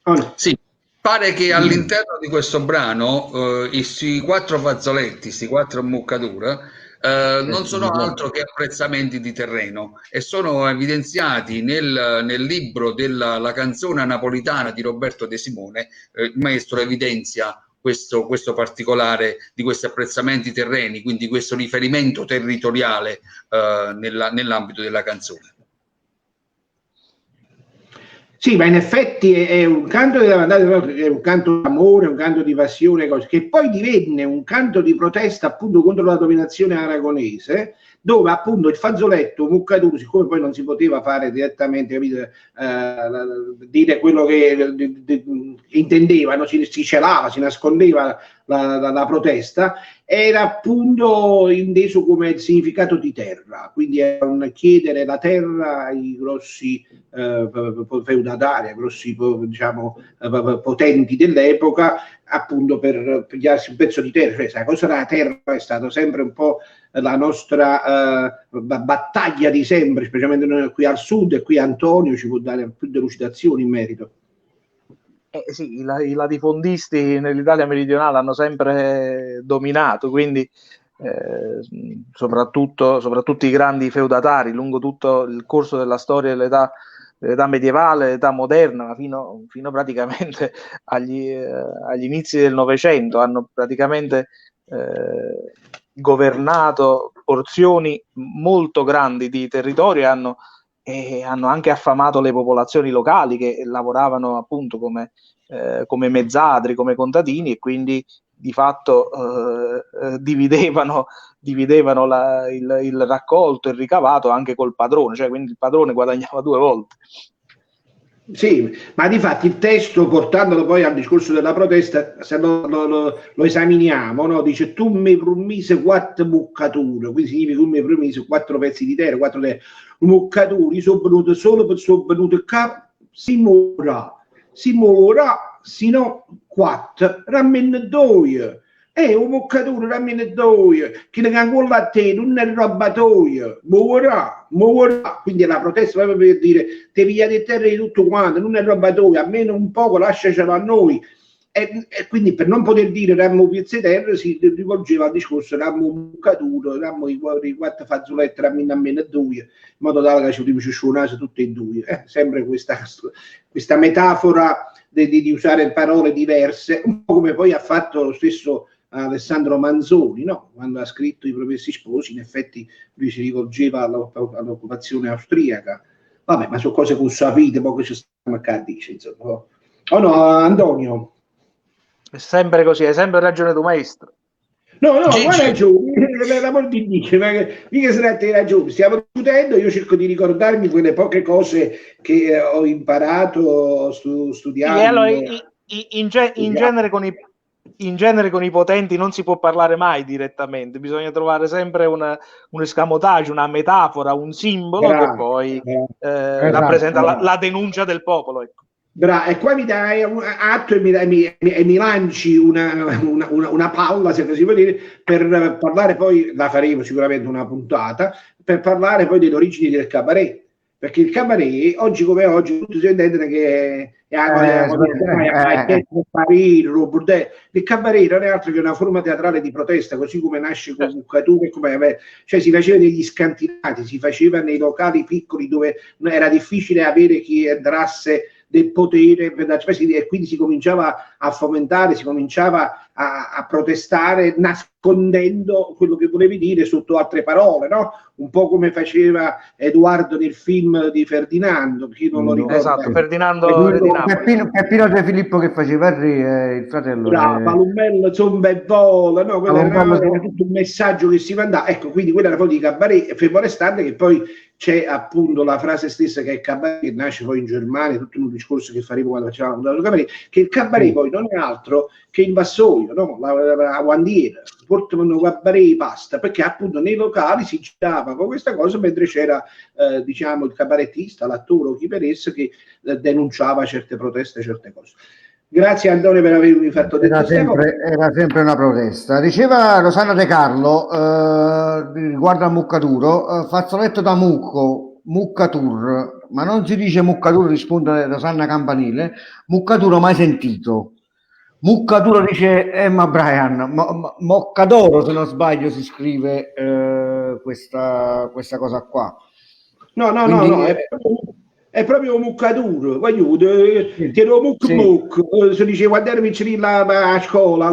Oh, no? Sì, pare che all'interno di questo brano questi quattro fazzoletti, questi quattro Muccatur, non sono altro che apprezzamenti di terreno e sono evidenziati nel libro della canzone napolitana di Roberto De Simone. Il maestro evidenzia questo particolare di questi apprezzamenti terreni, quindi questo riferimento territoriale nell'ambito della canzone. Sì, ma in effetti è un canto è un canto d'amore, un canto di passione, cose, che poi divenne un canto di protesta appunto contro la dominazione aragonese, dove appunto il fazzoletto Mucaturu, siccome poi non si poteva fare direttamente, capite, dire quello che intendevano, si celava, si nascondeva la protesta, era appunto inteso come il significato di terra, quindi è un chiedere la terra ai grossi feudatari, ai grossi diciamo, potenti dell'epoca, appunto per pigliarsi un pezzo di terra. Cioè, la cosa della terra è stata sempre un po' la nostra battaglia di sempre, specialmente noi qui al sud, e qui Antonio ci può dare più delucidazioni in merito. Sì, i latifondisti nell'Italia meridionale hanno sempre dominato, quindi soprattutto i grandi feudatari lungo tutto il corso della storia dell'età medievale, l'età moderna, ma fino praticamente agli inizi del Novecento hanno praticamente governato porzioni molto grandi di territorio e hanno anche affamato le popolazioni locali che lavoravano appunto come mezzadri, come contadini, e quindi di fatto dividevano il raccolto, il ricavato anche col padrone, cioè quindi il padrone guadagnava 2 volte. Sì, ma di fatti il testo, portandolo poi al discorso della protesta, se lo esaminiamo, no? Dice tu mi promise 4 muccature, quindi significa tu mi promise 4 pezzi di terra, 4 muccature, sono venuto solo per sono venuto qua, si muoverà, sino 4, rammen 2. Un muccatore rammen 2, che ne con la te, non è robatoio, muoverà. Quindi la protesta proprio per dire, te via di terra di tutto quanto, non è robatoio, almeno un poco lasciacelo a noi. E quindi per non poter dire rammo pezzi di terra si rivolgeva al discorso rammo muccature, rammo i 4 fazzoletti, rammen almeno 2, in modo tale che ci suonasse tutte e 2. Sempre questa metafora di usare parole diverse, un po' come poi ha fatto lo stesso Alessandro Manzoni, no? Quando ha scritto I Promessi Sposi, in effetti lui si rivolgeva all'occupazione austriaca. Vabbè, ma sono cose che sapete, poi ci stiamo a dice, insomma. Oh no, Antonio? È sempre così, hai sempre ragione tu, maestro. No, guarda ragione, l'amor di Dio, mica si tratta di ragione, stiamo discutendo, io cerco di ricordarmi quelle poche cose che ho imparato studiando. Sì, allora, in genere con i potenti non si può parlare mai direttamente, bisogna trovare sempre un escamotage, una metafora, un simbolo che poi rappresenta la denuncia del popolo. Ecco. E qua mi dai atto e mi lanci una palla, se così può dire, per parlare poi, la faremo sicuramente una puntata, per parlare poi delle origini del cabaret. Perché il cabaret, oggi come oggi, tutti si intendono che il cabaret non è altro che una forma teatrale di protesta, così come nasce con Muccature, cioè si faceva negli scantinati, si faceva nei locali piccoli dove era difficile avere chi entrasse del potere, e quindi si cominciava a fomentare, si cominciava a protestare nascondendo quello che volevi dire sotto altre parole, no? Un po' come faceva Edoardo nel film di Ferdinando, chi non lo ricorda. Esatto, Ferdinando Peppino De Filippo che faceva il fratello. Palummello zomba e vola, no? Era tutto un messaggio che si mandava. Ecco, quindi quella era poi di cabaret, fermo restante che poi c'è appunto la frase stessa che è cabaret, che nasce poi in Germania, tutto un discorso che faremo quando facciamo il cabaret, che il cabaret poi non è altro che il vassoio, no? La guandiera, portano cabaret e pasta, perché appunto nei locali si girava con questa cosa, mentre c'era diciamo il cabarettista, l'attore o chi per esso che denunciava certe proteste, certe cose. Grazie Antonio per avermi fatto era sempre una protesta. Diceva Rosanna De Carlo riguardo a Muccaturo, fazzoletto da Muccatur, ma non si dice Muccaturo, risponde Rosanna Campanile. Muccaturo mai sentito. Muccaturo dice Emma Brian, Moccadoro se non sbaglio si scrive questa cosa qua. No, è proprio Muccaturo, tiro muc, si dice quando ero vicino a scuola,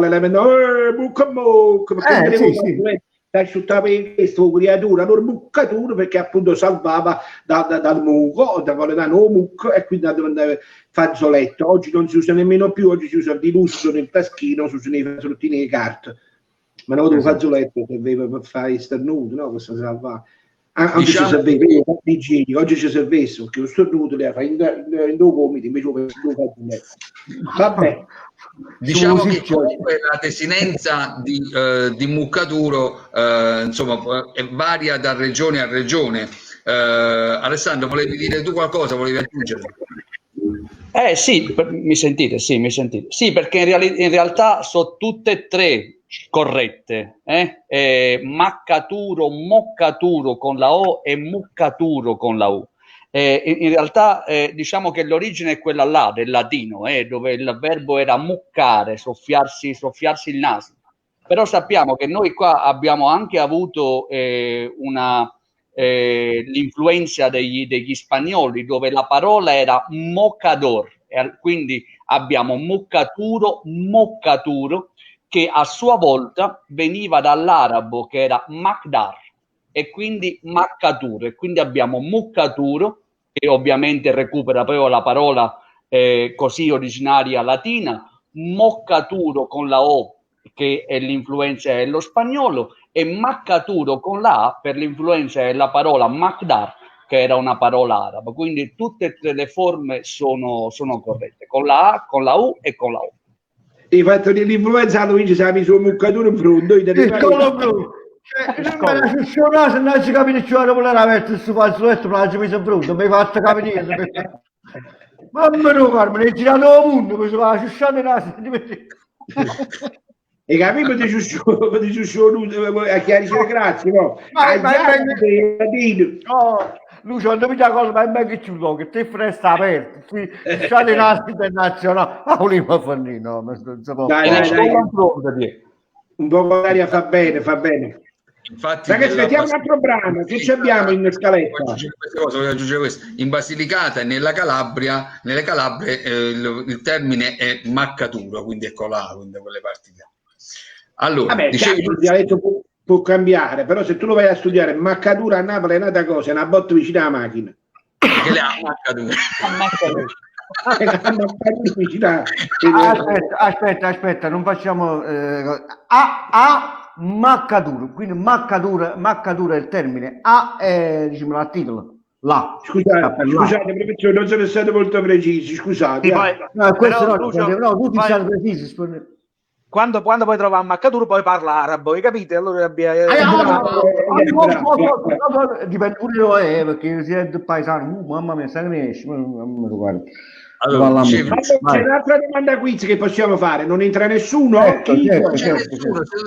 asciuttare questo creatura, non muccatura, perché appunto salvava dal muco, da no mucco, e quindi andava fazzoletto. Oggi non si usa nemmeno più, oggi si usa di lusso nel taschino, si usano i fazzolettini di carta. Ma non esatto. Fazzoletto che aveva per fare i starnuti, no? Questo salva. Oggi ci serve oggi ci serve perché lo starnuto le fa in due gomiti, invece vabbè. Diciamo che comunque la desinenza di muccaturo insomma varia da regione a regione. Alessandro, volevi dire tu qualcosa, volevi aggiungere? Sì, mi sentite? Sì, mi sentite. Sì, perché in realtà sono tutte e tre corrette. Maccaturo, moccaturo con la O e muccaturo con la U. In realtà diciamo che l'origine è quella là del latino, dove il verbo era muccare, soffiarsi il naso. Però sappiamo che noi qua abbiamo anche avuto l'influenza degli spagnoli, dove la parola era mocador, quindi abbiamo muccaturo, moccaturo, che a sua volta veniva dall'arabo, che era makdar, e quindi maccaturo, e quindi abbiamo muccaturo, che ovviamente recupera proprio la parola così originaria latina, moccaturo con la O, che è l'influenza dello spagnolo, e maccaturo con la A per l'influenza della parola makdar, che era una parola araba. Quindi tutte e tre le forme sono corrette, con la A, con la U e con la O. Hai fatto dell'influenza, Luigi, sai, mi sono muccatura in fronte. Se non ci capite ciò, non voleva mettere su fazzoletto, ma ci mise in fronte, mi hai fatto capire. Mamma mia, Carmine, hai girato il mondo, mi sono asciugato il naso. E capito ti ciusciò a chiarire, grazie, no? Lucio, non mi dà cosa, ma è meglio che ci vuole, che te fresta aperto, c'è le nasse internazionali, Paolino Fannino, un po' d'aria fa bene. Infatti, ragazzi, mettiamo un altro brano, che ci abbiamo in scaletta? Voglio aggiungere questo. In Basilicata e nelle Calabrie il termine è maccaturo, quindi ecco là, quindi quelle parti là. Allora, vabbè, dicevi, il dialetto può cambiare, però se tu lo vai a studiare, maccatura a Napoli è un'altra cosa, è una botta vicino alla macchina. Che le ha aspetta, non facciamo maccaturo, quindi maccatura è il termine, A è diciamo l'articolo. Là. Scusate, professore, non sono stati molto precisi, scusate. Questo no, tutti siamo precisi. Quando poi trova a Maccaturo poi parla arabo, hai capito? Allora dipende pure perché si è del paesano, mamma mia, sai che ne esce, allora, c'è un'altra domanda quiz che possiamo fare, non entra nessuno?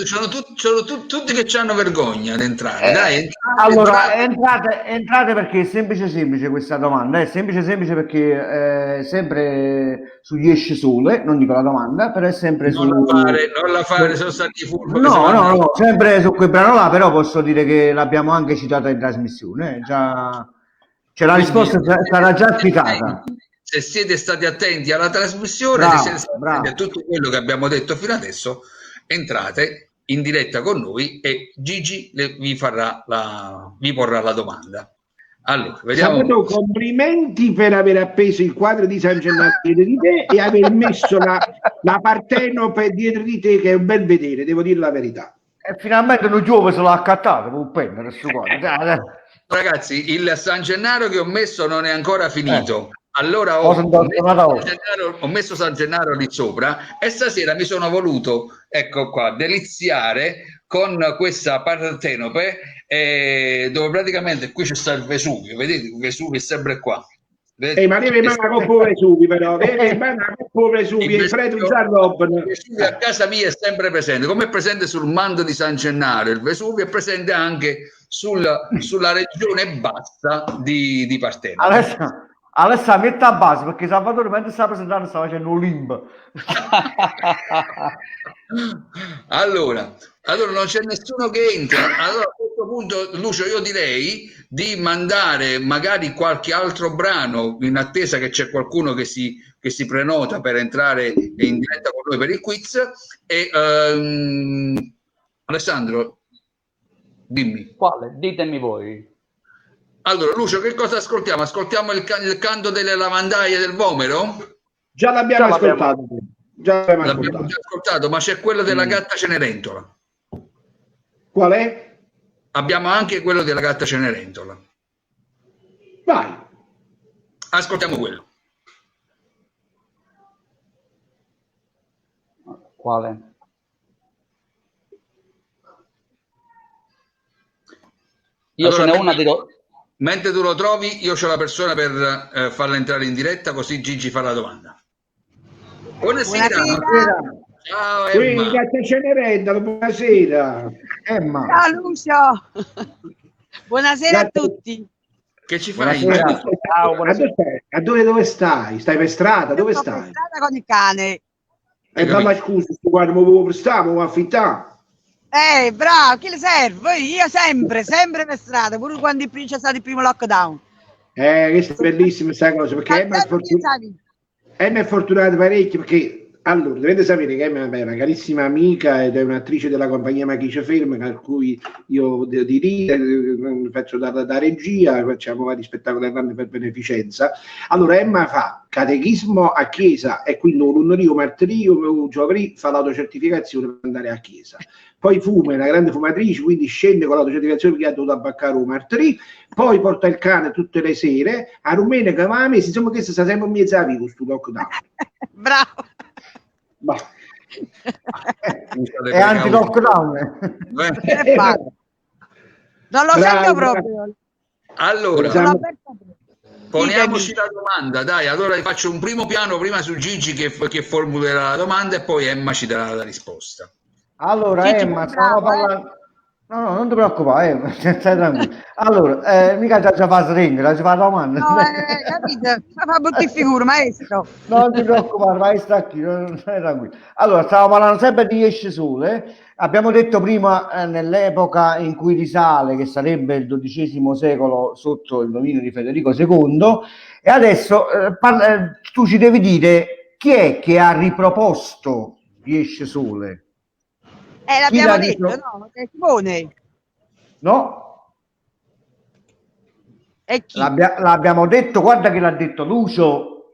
Sono tutti che ci hanno vergogna ad entrare. Dai, allora entrate perché è semplice questa domanda, è semplice perché sempre sugli esce sole, non dico la domanda, però è sempre non la fare, sono stati furbi. No, sempre su quel brano là, però posso dire che l'abbiamo anche citato in trasmissione, già la risposta sarà già applicata. Se siete stati attenti alla trasmissione, se siete stati attenti a tutto quello che abbiamo detto fino adesso, entrate in diretta con noi e Gigi vi porrà la domanda. Allora, vediamo. Complimenti per aver appeso il quadro di San Gennaro dietro di te e aver messo la Partenope dietro di te, che è un bel vedere, devo dire la verità. E finalmente un giovane se l'ha accattato con un penno. Ragazzi, il San Gennaro che ho messo non è ancora finito. Allora ho messo San Gennaro lì sopra e stasera mi sono voluto, ecco qua, deliziare con questa Partenope dove praticamente qui c'è sta il Vesuvio, vedete? Il Vesuvio è sempre qua. Ma deve mandare con pure Vesuvio, però deve mandare con pure Vesuvio, il Vesuvio a casa mia è sempre presente, come è presente sul mando di San Gennaro, il Vesuvio è presente anche sulla regione bassa di Partenope. Adesso metti a base perché Salvatore mentre sta presentando sta facendo un limbo. allora non c'è nessuno che entra. Allora a questo punto, Lucio, io direi di mandare magari qualche altro brano in attesa che c'è qualcuno che si prenota per entrare in diretta con noi per il quiz. E Alessandro, Dimmi. Quale? Ditemi voi. Allora, Lucio, che cosa ascoltiamo? Ascoltiamo il canto delle lavandaie del Vomero? Già l'abbiamo Già l'abbiamo. ascoltato. Già l'abbiamo L'abbiamo ascoltato. già ascoltato, ma c'è quello della gatta Cenerentola. Qual è? Abbiamo anche quello della gatta Cenerentola. Vai. Ascoltiamo quello. Quale? Io Allora, ce n'è una di... mentre tu lo trovi, io c'ho la persona per farla entrare in diretta, così Gigi fa la domanda. Buonasera. Ciao Emma. Qui, gatta Cenerentola, buonasera. Emma, Ciao Lucio. Buonasera a tutti. Che ci fai? buonasera. Ciao, buonasera. A dove stai? Stai per strada? Dove Sto per stai? strada con il cane. E mamma scusa, guarda, mi avevo prestato, mi affittare. Bravo, chi le serve? Io sempre per strada, pure quando c'è stato il primo lockdown. Questa è bellissima questa cosa, perché Emma è fortunata parecchio, perché allora dovete sapere che Emma è una carissima amica ed è un'attrice della compagnia Machice Ferme, a cui io dirigo, faccio da regia, facciamo vari spettacoli per beneficenza. Allora Emma fa catechismo a chiesa e quindi un lunedì, un martedì, un giovedì fa l'autocertificazione per andare a chiesa. Poi fuma, è una grande fumatrice, quindi scende con l'autocertificazione perché ha dovuto abbaccare un martedì, poi porta il cane tutte le sere, a Rumene che va a mesi, insomma questo sta sempre in mezzo a vivo, questo lockdown. Bravo. Ma è anti-lockdown. Non lo sento proprio. Allora, Pensavo- poniamoci la domanda, dai, allora faccio un primo piano prima su Gigi che formulerà la domanda e poi Emma ci darà la risposta. Allora, Gigi, Emma, bravo, stavamo parlando. No, non ti preoccupare, stai tranquillo. Allora, mica già fa stringere, ci fa la domanda. No, capito? Fa brutti figure, maestro. Non ti preoccupare, vai, sta qui, non stai tranquillo. Allora, stavamo parlando sempre di Esce Sole. Abbiamo detto prima, nell'epoca in cui risale, che sarebbe il XII secolo sotto il dominio di Federico II, e adesso tu ci devi dire chi è che ha riproposto Esce Sole. L'abbiamo l'ha detto, no? Simone. No? E chi? L'abbiamo detto, guarda che l'ha detto Lucio.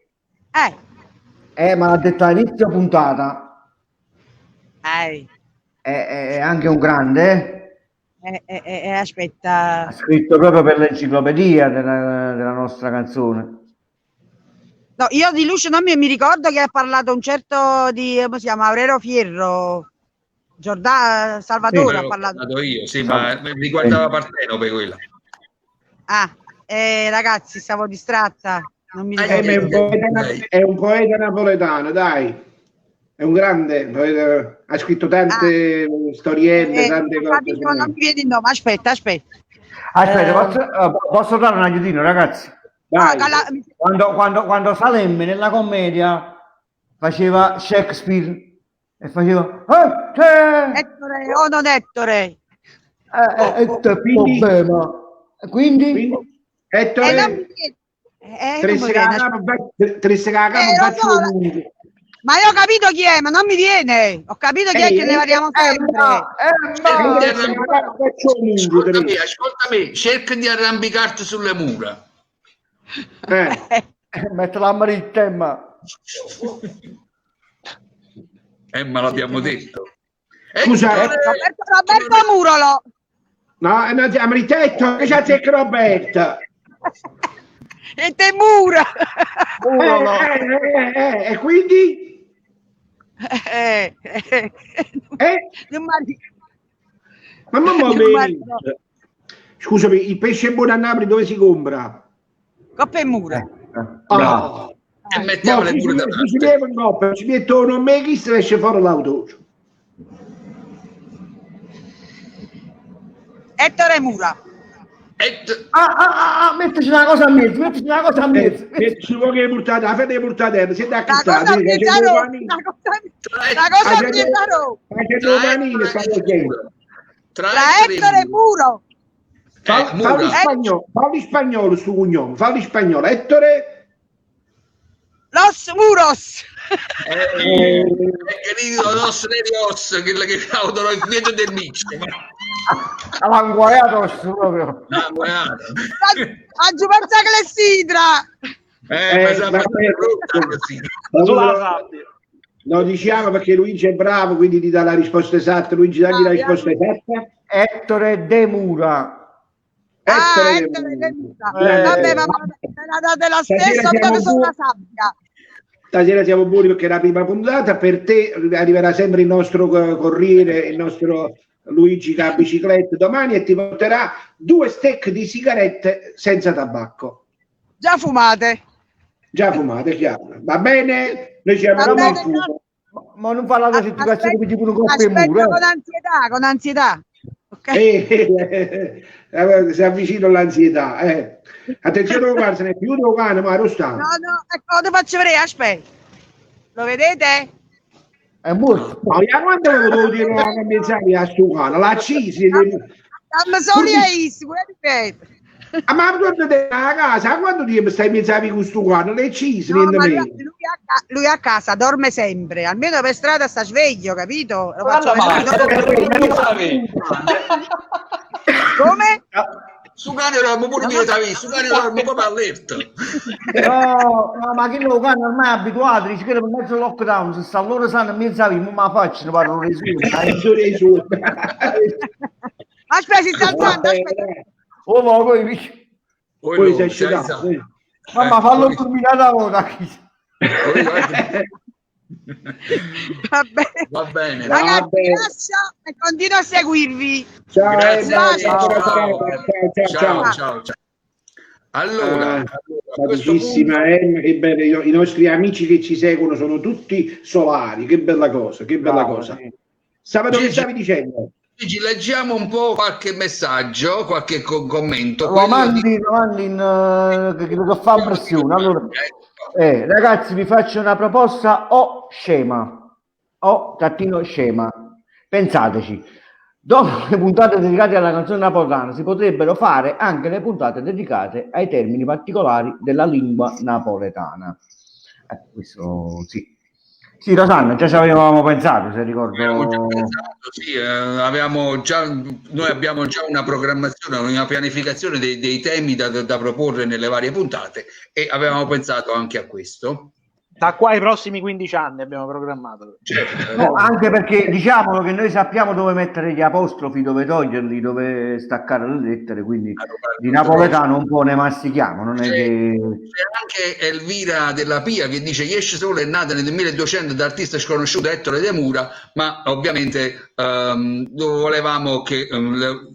Ma l'ha detto all'inizio puntata. È anche un grande. Aspetta. Ha scritto proprio per l'enciclopedia della nostra canzone. No, io di Lucio non mi ricordo che ha parlato un certo di, come si chiama, Aurelio Fierro. Giordano Salvatore ha parlato. Io, sì, ma riguardava Partenope quella. Ragazzi, stavo distratta. Non mi ricordo. È un poeta napoletano, dai. È un grande poeta. Ha scritto tante storielle, tante cose. Non mi viene il nome. Aspetta. Posso dare un aiutino, ragazzi? Dai. Quando Salemme nella commedia faceva Shakespeare e faceva Ettore o non Ettore? Quindi? Ettore? Ma io ho capito chi è, ma non mi viene. Ho capito chi è che ne parliamo sempre. Ascoltami, cerca di arrampicarti sulle mura. Metto la maritta, Emma. Emma, l'abbiamo detto. Scusa, Roberto Murolo. No, Amritetto, che c'è Roberto? E te mura. E quindi? Ma mamma mia. Scusami, il pesce buono a Napoli dove si compra? Coppe e mura. E mettiamo le mura davanti. Ci mettono me chi se esce fuori l'auto. Ettore Mura. Mettici una cosa a mezzo, Ci vuole che portate, la fede portate, siete La cosa a tra Ettore e Muro. Falli spagnolo sto cognome, falli spagnolo. Ettore Los Muros. Querido Los Lerios, che autono il vedo del misto. L'anguaiato proprio. Aggiù pensa clessidra. Sulla sabbia. Lo diciamo perché Luigi è bravo, quindi ti dà la risposta esatta. Luigi, dagli la risposta esatta. Ettore De Mura. Ettore De Mura. Vabbè, ma me la date la stessa, mi date solo la sabbia. Stasera siamo buoni perché è la prima puntata. Per te arriverà sempre il nostro corriere, il nostro Luigi che ha bicicletta domani e ti porterà 2 steak di sigarette senza tabacco. Già fumate, chiaro. Va bene? Noi ci avremo il fumo. Ma non fa la certificazione di tipo coppia e muro. Con ansietà. Okay. Si avvicina all'ansietà. Attenzione, guarda, se ne è più un cane, ma lo sta. No, ecco, lo faccio vedere, aspetta. Lo vedete? È morto. Ma quando devo dire una mezz'aria a sto cane? La cisi. Ma sono ripeto. Ma quando te a casa, quando ti stai mezz'aria con sto cane? Le cisi. No, lui a casa dorme sempre, almeno per strada sta sveglio, capito? Lo faccio vedere. Come? Su cane dormo pure su cane dormo come all'erta. No, ma che lo cane ormai è abituato, dice che per mezzo lockdown, se sta loro sanno mezza vita, ma faccio, parlo dei suoi. Aspetta, si sta alzando, aspetta. Poi sei scedato. Mamma, fallo dormire da ora. Va bene. Ragazzi, vi lascio e continuo a seguirvi. Ciao. Allora, bellissima, che bello. I nostri amici che ci seguono sono tutti solari. Che bella cosa, Sabato, che stavi dicendo? Ci leggiamo un po' qualche messaggio, qualche commento. Lo mandi che fa pressione. Allora, ragazzi, vi faccio una proposta scema. Pensateci. Dopo le puntate dedicate alla canzone napoletana si potrebbero fare anche le puntate dedicate ai termini particolari della lingua napoletana. Questo sì. Sì, Rosanna, già ci avevamo pensato, se ricordo. Noi abbiamo già una programmazione, una pianificazione dei temi da proporre nelle varie puntate e avevamo pensato anche a questo. Da qua ai prossimi 15 anni abbiamo programmato. No, anche perché diciamolo che noi sappiamo dove mettere gli apostrofi, dove toglierli, dove staccare le lettere, quindi di napoletano un po' ne mastichiamo. Non è che... C'è anche Elvira della Pia che dice Yesce Sole è nata nel 1200 da artista sconosciuto Ettore De Mura, ma ovviamente volevamo che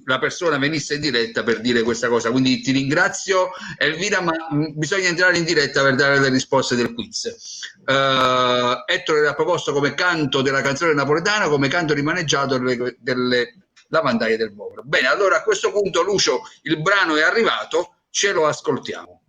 la persona venisse in diretta per dire questa cosa, quindi ti ringrazio Elvira, ma bisogna entrare in diretta per dare le risposte del quiz. Ettore era proposto come canto della canzone napoletana, come canto rimaneggiato delle lavandaie del Vomero. Bene, allora a questo punto Lucio, il brano è arrivato, ce lo ascoltiamo.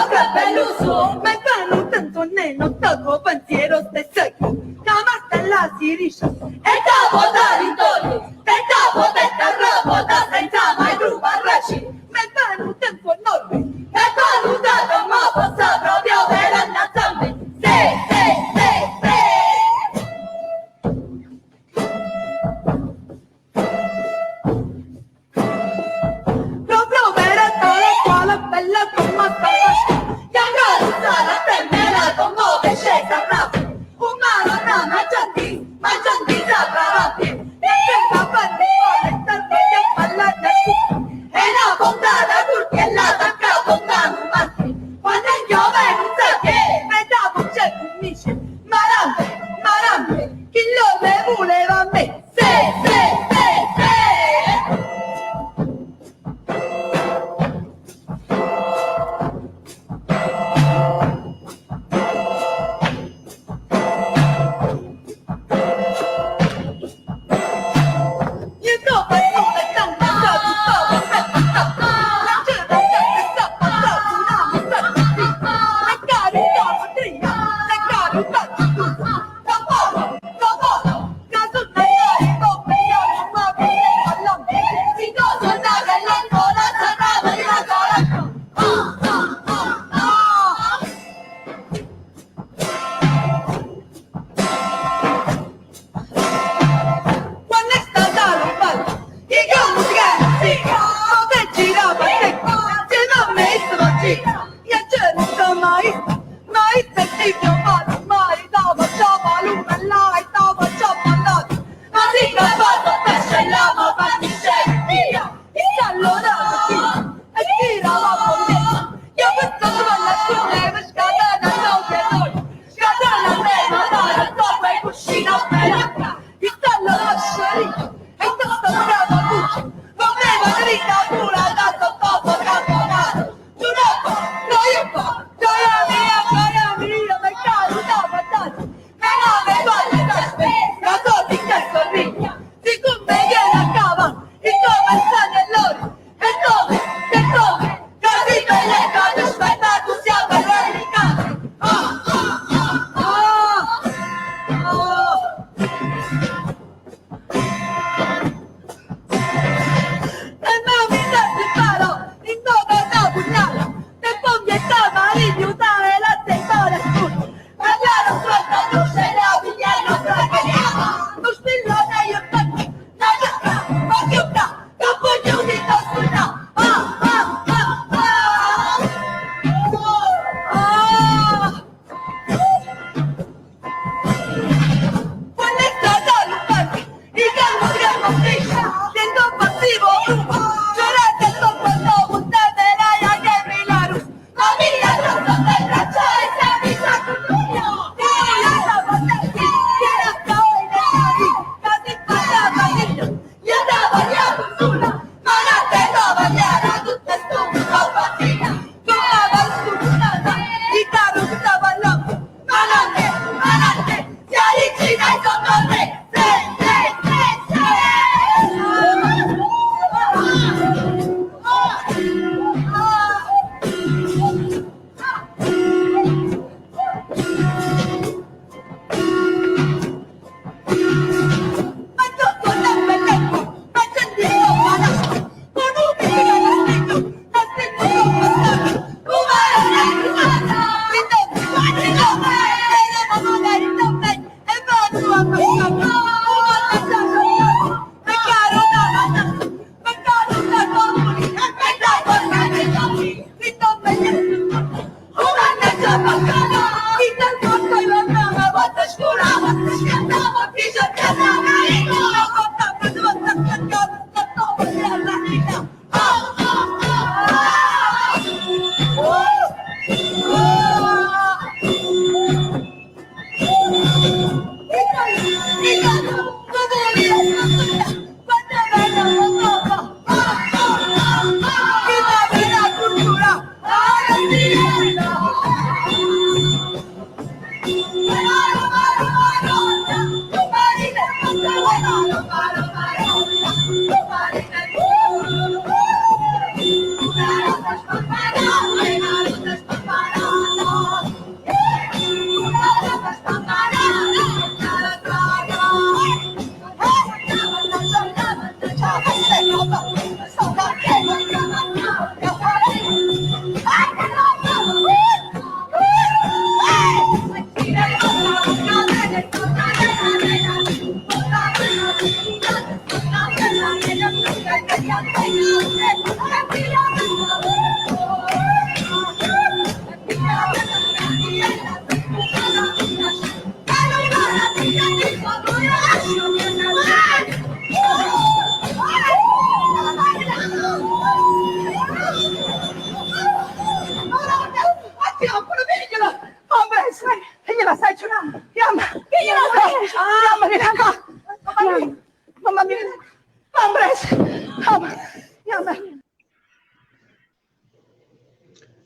Cappelluso, ma fanno tanto neno, tocco pensiero stesse. Chiamate la siriscia e capo da ritorno, e capo detta roba senza mai rubarci. Ma fanno tanto enorme, e fanno dato ma possa proprio per la zambe. Proprio per la scuola bella come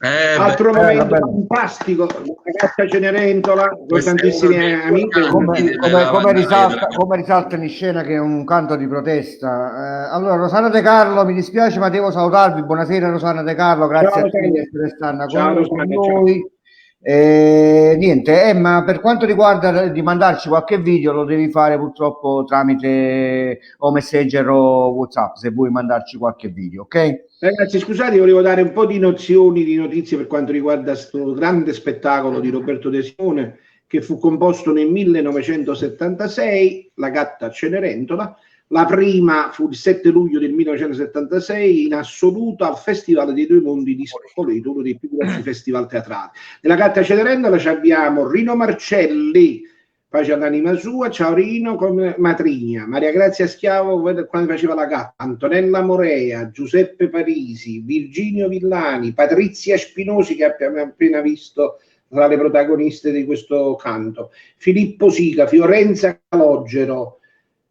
Altro momento fantastico, ragazza Cenerentola con tantissime amiche. Come risalta in scena che è un canto di protesta. Allora, Rosana De Carlo, mi dispiace ma devo salutarvi. Buonasera Rosana De Carlo, grazie a te di essere stata con noi. Niente, ma per quanto riguarda di mandarci qualche video lo devi fare purtroppo tramite o Messenger o WhatsApp, se vuoi mandarci qualche video, ok? Ragazzi, scusate, volevo dare un po' di nozioni, di notizie per quanto riguarda questo grande spettacolo di Roberto De Simone che fu composto nel 1976, La gatta Cenerentola. La prima fu il 7 luglio del 1976 in assoluto al Festival dei Due Mondi di Spoleto, uno dei più grandi festival teatrali. Nella gatta Cenerentola abbiamo Rino Marcelli, pace all'anima sua, ciao Rino, come Matrigna, Maria Grazia Schiavo quando faceva la gatta, Antonella Morea, Giuseppe Parisi, Virginio Villani, Patrizia Spinosi che abbiamo appena visto tra le protagoniste di questo canto, Filippo Sica, Fiorenza Calogero,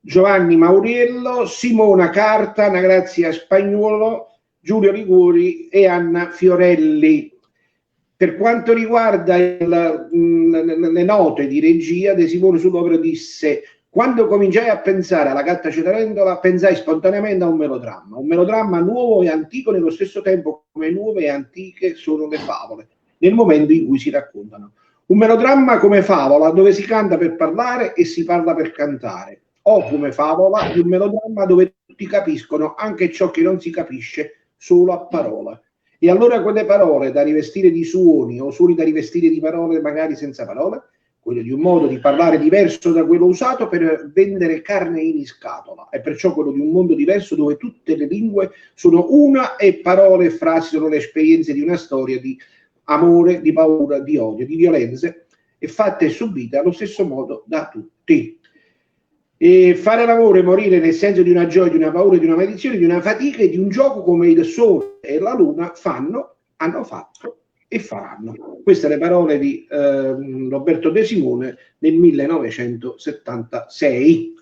Giovanni Mauriello, Simona Carta, Anna Grazia Spagnuolo, Giulio Liguori e Anna Fiorelli. Per quanto riguarda le note di regia, De Simone sull'opera disse: quando cominciai a pensare alla gatta Cenerentola pensai spontaneamente a un melodramma nuovo e antico nello stesso tempo, come nuove e antiche sono le favole nel momento in cui si raccontano. Un melodramma come favola dove si canta per parlare e si parla per cantare, o come favola di un melodramma dove tutti capiscono anche ciò che non si capisce solo a parola. E allora quelle parole da rivestire di suoni o suoni da rivestire di parole magari senza parole, quello di un modo di parlare diverso da quello usato per vendere carne in scatola, e perciò quello di un mondo diverso dove tutte le lingue sono una e parole e frasi sono le esperienze di una storia di amore, di paura, di odio, di violenze, e fatte e subite allo stesso modo da tutti. E fare l'amore e morire nel senso di una gioia, di una paura, di una maledizione, di una fatica e di un gioco come il sole e la luna hanno fatto e faranno. Queste le parole di Roberto De Simone nel 1976.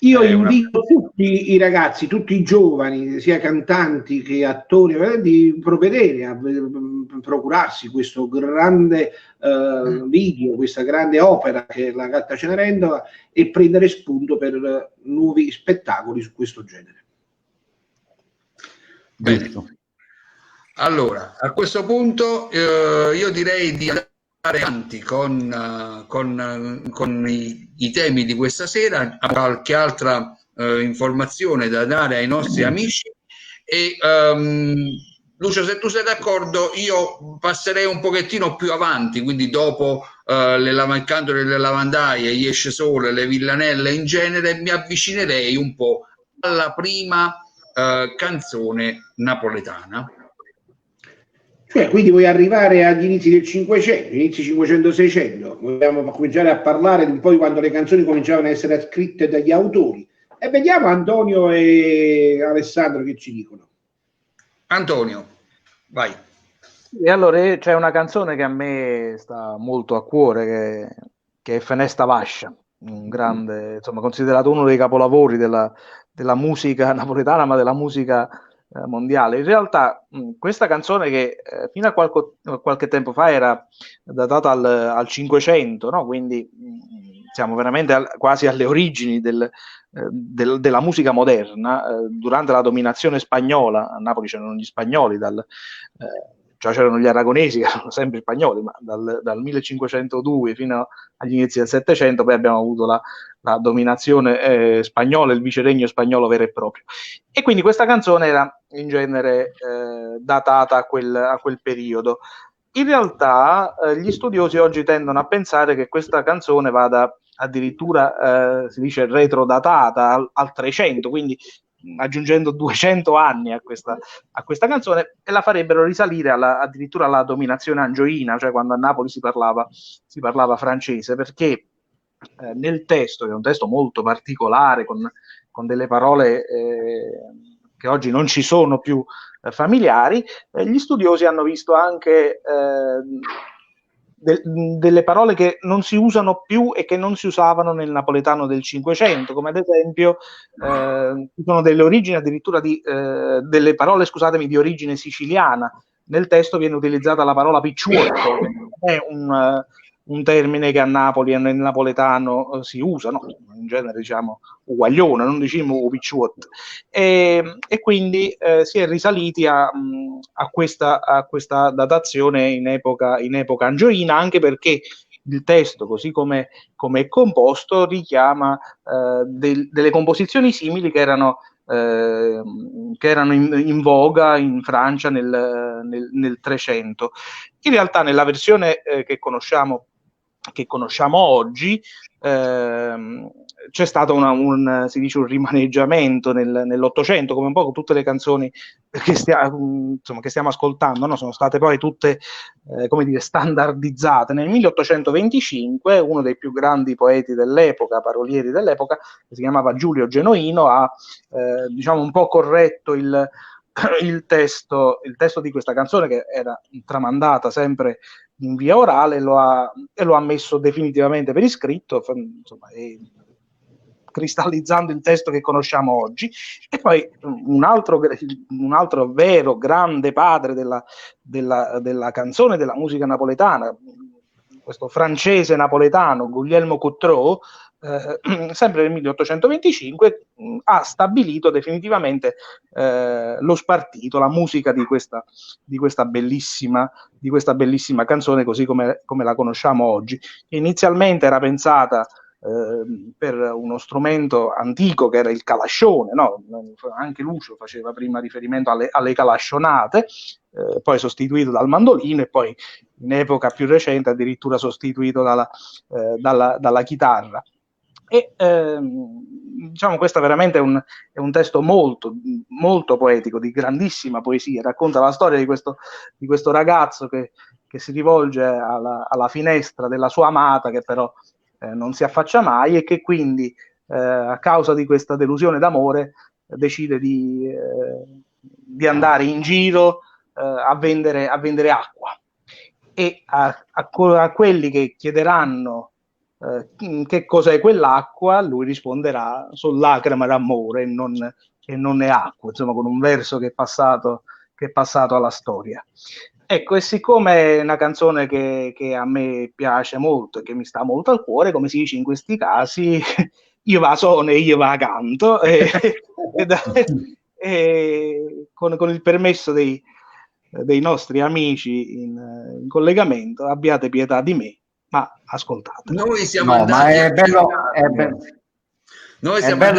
Io invito tutti i ragazzi, tutti i giovani, sia cantanti che attori, di provvedere a procurarsi questo grande video, questa grande opera che è La gatta Cenerentola, e prendere spunto per nuovi spettacoli su questo genere. Bene. Allora, a questo punto io direi di andare avanti con i temi di questa sera. Qualche altra informazione da dare ai nostri amici e Lucio, se tu sei d'accordo, io passerei un pochettino più avanti, quindi dopo il canto delle lavandaie, gli esce sole, le villanelle in genere, mi avvicinerei un po' alla prima canzone napoletana. Cioè, quindi vuoi arrivare agli inizi del 500, inizi 500-600, vogliamo cominciare a parlare un po' di quando le canzoni cominciavano a essere scritte dagli autori, e vediamo Antonio e Alessandro che ci dicono. Antonio, vai. E allora c'è una canzone che a me sta molto a cuore, che è Fenesta Vascia, un grande, insomma, considerato uno dei capolavori della musica napoletana, ma della musica mondiale. In realtà questa canzone, che fino a qualche tempo fa era datata al 500, no? Quindi siamo veramente quasi alle origini della musica moderna. Durante la dominazione spagnola a Napoli c'erano gli spagnoli, cioè c'erano gli aragonesi che erano sempre spagnoli, ma dal 1502 fino agli inizi del 700 poi abbiamo avuto la dominazione spagnola, il viceregno spagnolo vero e proprio. E quindi questa canzone era in genere datata a quel periodo. In realtà gli studiosi oggi tendono a pensare che questa canzone vada addirittura, si dice, retrodatata al 300, quindi aggiungendo 200 anni a questa canzone, e la farebbero risalire addirittura alla dominazione angioina, cioè quando a Napoli si parlava francese, perché nel testo, che è un testo molto particolare, con delle parole che oggi non ci sono più familiari, gli studiosi hanno visto anche delle parole che non si usano più e che non si usavano nel napoletano del Cinquecento, come ad esempio ci sono delle origini addirittura delle parole, scusatemi, di origine siciliana, nel testo viene utilizzata la parola picciuotto, che non è un termine che a Napoli e nel napoletano si usa, no? In genere diciamo uguaglione, non diciamo picciuotto, e quindi si è risaliti a questa datazione in epoca angioina, anche perché il testo, così come è composto, richiama delle composizioni simili che erano in voga in Francia nel 300. In realtà nella versione che conosciamo oggi c'è stato si dice un rimaneggiamento nell'Ottocento, come un po' tutte le canzoni che stiamo ascoltando, no? Sono state poi tutte standardizzate. Nel 1825 uno dei più grandi poeti dell'epoca, parolieri dell'epoca, che si chiamava Giulio Genoino, ha un po' corretto il testo di questa canzone, che era tramandata sempre in via orale, e lo ha messo definitivamente per iscritto, cristallizzando il testo che conosciamo oggi. E poi un altro vero grande padre della canzone, della musica napoletana, questo francese napoletano, Guglielmo Coutreau, sempre nel 1825 ha stabilito definitivamente lo spartito, la musica di questa bellissima canzone, così come la conosciamo oggi. Inizialmente era pensata per uno strumento antico che era il calascione, no? Anche Lucio faceva prima riferimento alle calascionate, poi sostituito dal mandolino, e poi in epoca più recente addirittura sostituito dalla chitarra. E questo veramente è un testo molto, molto poetico, di grandissima poesia. Racconta la storia di questo ragazzo che si rivolge alla finestra della sua amata, che però non si affaccia mai, e che quindi a causa di questa delusione d'amore decide di andare in giro a vendere acqua, e a quelli che chiederanno che cos'è quell'acqua, lui risponderà: sono lacrime d'amore e non è acqua, insomma, con un verso che è passato alla storia. Ecco, e siccome è una canzone che a me piace molto e che mi sta molto al cuore, come si dice in questi casi, io la suono e io la canto, e con il permesso dei nostri amici in collegamento, abbiate pietà di me, ma ascoltate. Noi siamo andati. Ma è bello,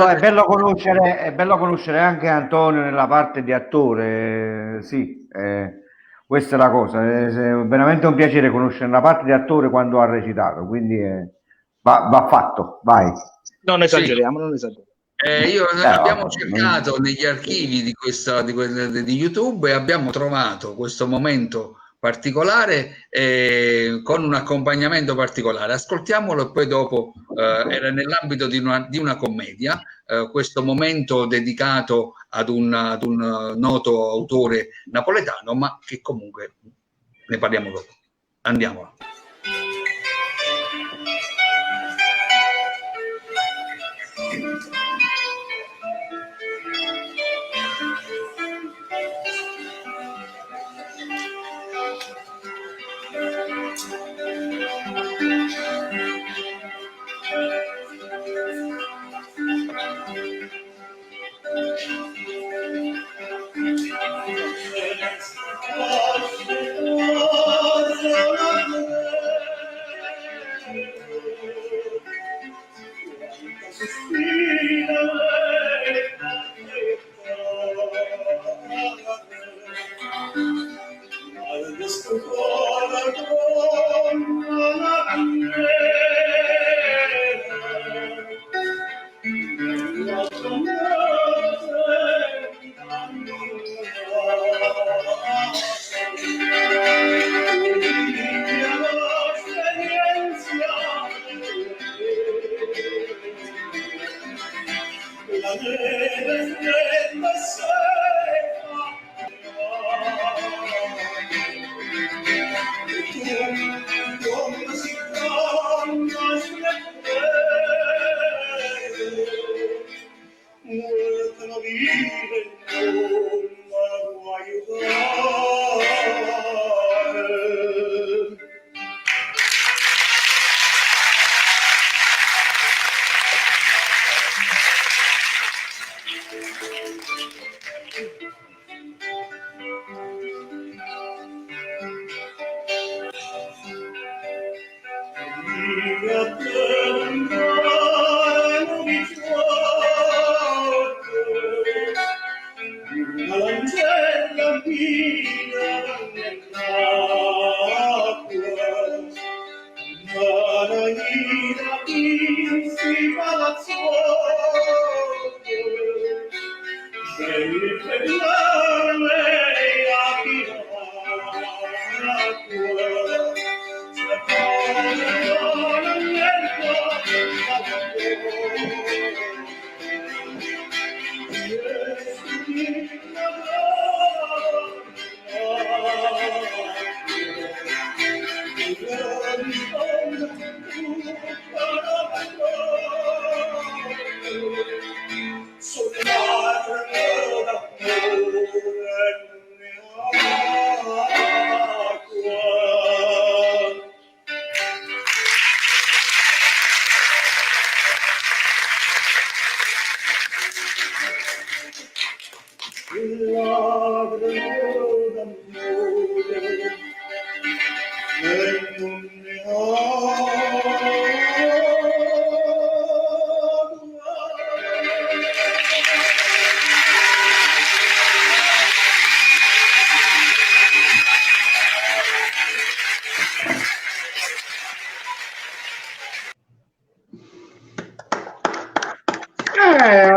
è bello conoscere anche Antonio nella parte di attore, sì. Questa è la cosa, è veramente un piacere conoscere la parte di attore quando ha recitato, quindi va fatto, vai. Non esageriamo. Abbiamo cercato negli archivi di YouTube e abbiamo trovato questo momento particolare con un accompagnamento particolare. Ascoltiamolo, e poi dopo era nell'ambito di una commedia, questo momento dedicato ad un noto autore napoletano, ma che comunque ne parliamo dopo. Andiamo.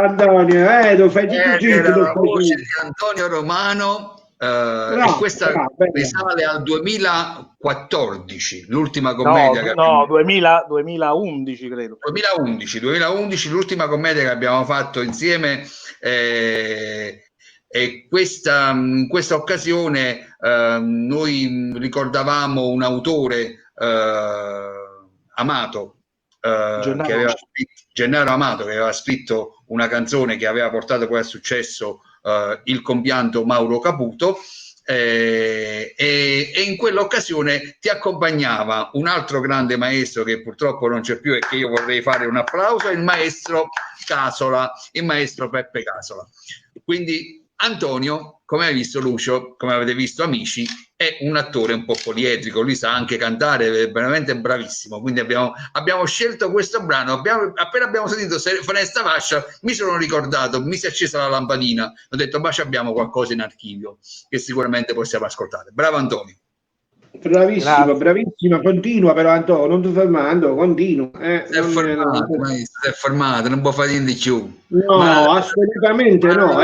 Antonio, lo fai era la voce di Antonio Romano, e questa risale al 2014, l'ultima commedia. No, 2011 credo. 2011, l'ultima commedia che abbiamo fatto insieme, e in questa occasione noi ricordavamo un autore amato, Gennaro Amato, che aveva scritto una canzone che aveva portato poi al successo, il compianto Mauro Caputo, e in quell'occasione ti accompagnava un altro grande maestro che purtroppo non c'è più e che io vorrei fare un applauso, il maestro Casola, il maestro Peppe Casola. Quindi Antonio, come hai visto Lucio, come avete visto amici, è un attore un po' poliedrico, lui sa anche cantare, è veramente bravissimo, quindi abbiamo scelto questo brano, appena abbiamo sentito Foresta Vascia, mi sono ricordato, mi si è accesa la lampadina, ho detto ma abbiamo qualcosa in archivio che sicuramente possiamo ascoltare. Bravo Antonio. Bravissimo, continua però Antonio, non ti fermando, continua. Si è fermato, non può fare niente di più. No, assolutamente no.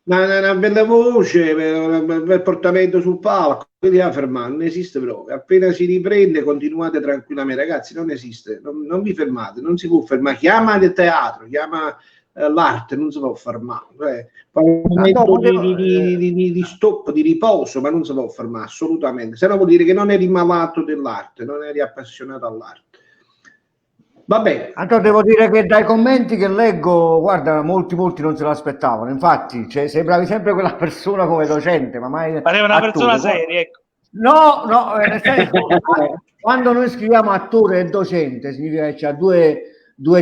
Una bella voce, un bel portamento sul palco, quindi a fermare, non esiste proprio. Appena si riprende continuate tranquillamente, ragazzi, non esiste, non vi fermate, non si può fermare. Chiama il teatro, chiama l'arte, non si può fermare. Un momento di stop, di riposo, ma non si può fermare assolutamente, se no vuol dire che non eri malato dell'arte, non eri appassionato all'arte. Va bene. Anche devo dire che dai commenti che leggo, guarda, molti non se l'aspettavano. Infatti, sembravi sempre quella persona come docente, ma mai pareva una persona seria, ecco. No, nel senso, quando noi scriviamo attore e docente, significa che c'ha due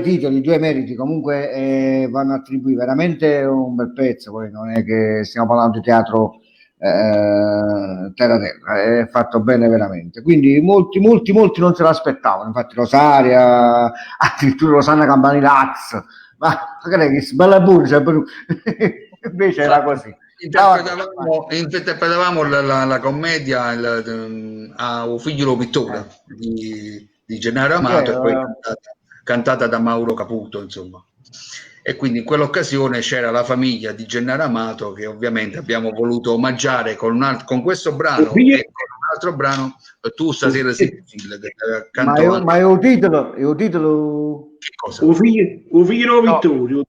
titoli, due meriti, comunque vanno attribuiti veramente un bel pezzo. Poi non è che stiamo parlando di teatro terra, è fatto bene veramente, quindi molti non se l'aspettavano, infatti Rosaria, addirittura Rosanna Campanilaz, ma che bella bugia, invece era così. Interpretavamo la commedia a Un figlio lo pittore di Gennaro Amato, e poi cantata da Mauro Caputo, insomma. E quindi in quell'occasione c'era la famiglia di Gennaro Amato, che ovviamente abbiamo voluto omaggiare con questo brano e con un altro brano. Tu stasera sei ma è un titolo che cosa? Un figlio Vittorio.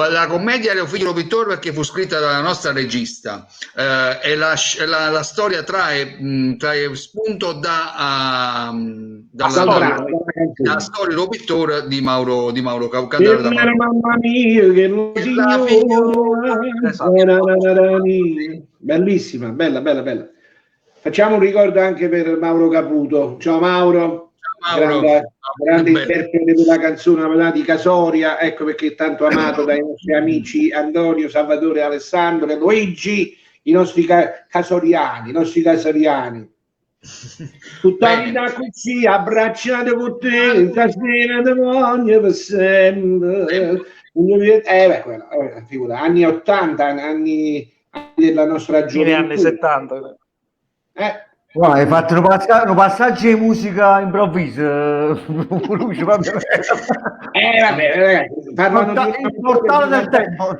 La commedia era Un figlio Vittorio perché fu scritta dalla nostra regista, e la storia trae spunto dalla storia Lo Pittore di Mauro Caputo. Mamma mia, che non bellissima, bella. Facciamo un ricordo anche per Mauro Caputo. Ciao Mauro. Grande interprete della canzone di Casoria, ecco perché è tanto amato dai nostri amici Antonio, Salvatore, Alessandro e Luigi, i nostri casoriani. Tutta la vita così, abbracciate con te, stasera ti voglio per sempre. Figura, anni 80, anni della nostra gioventù. Anni 70. Wow, hai fatto un passaggio di musica improvviso. Vabbè, ragazzi, parlano il portale del tempo.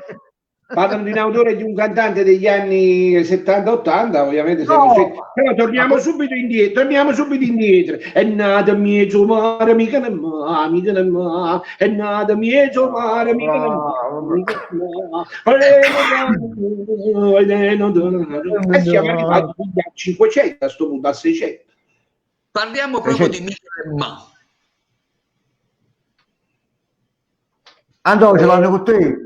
Parlano di un autore, di un cantante degli anni 70-80, ovviamente. Però torniamo subito indietro. È nato mio mare, mica ne ma. È nato mio mare, mica ne ma. Siamo arrivati a 500 a questo punto, a 600. Parliamo proprio di Michele Ma. Andò, ce l'hanno con te.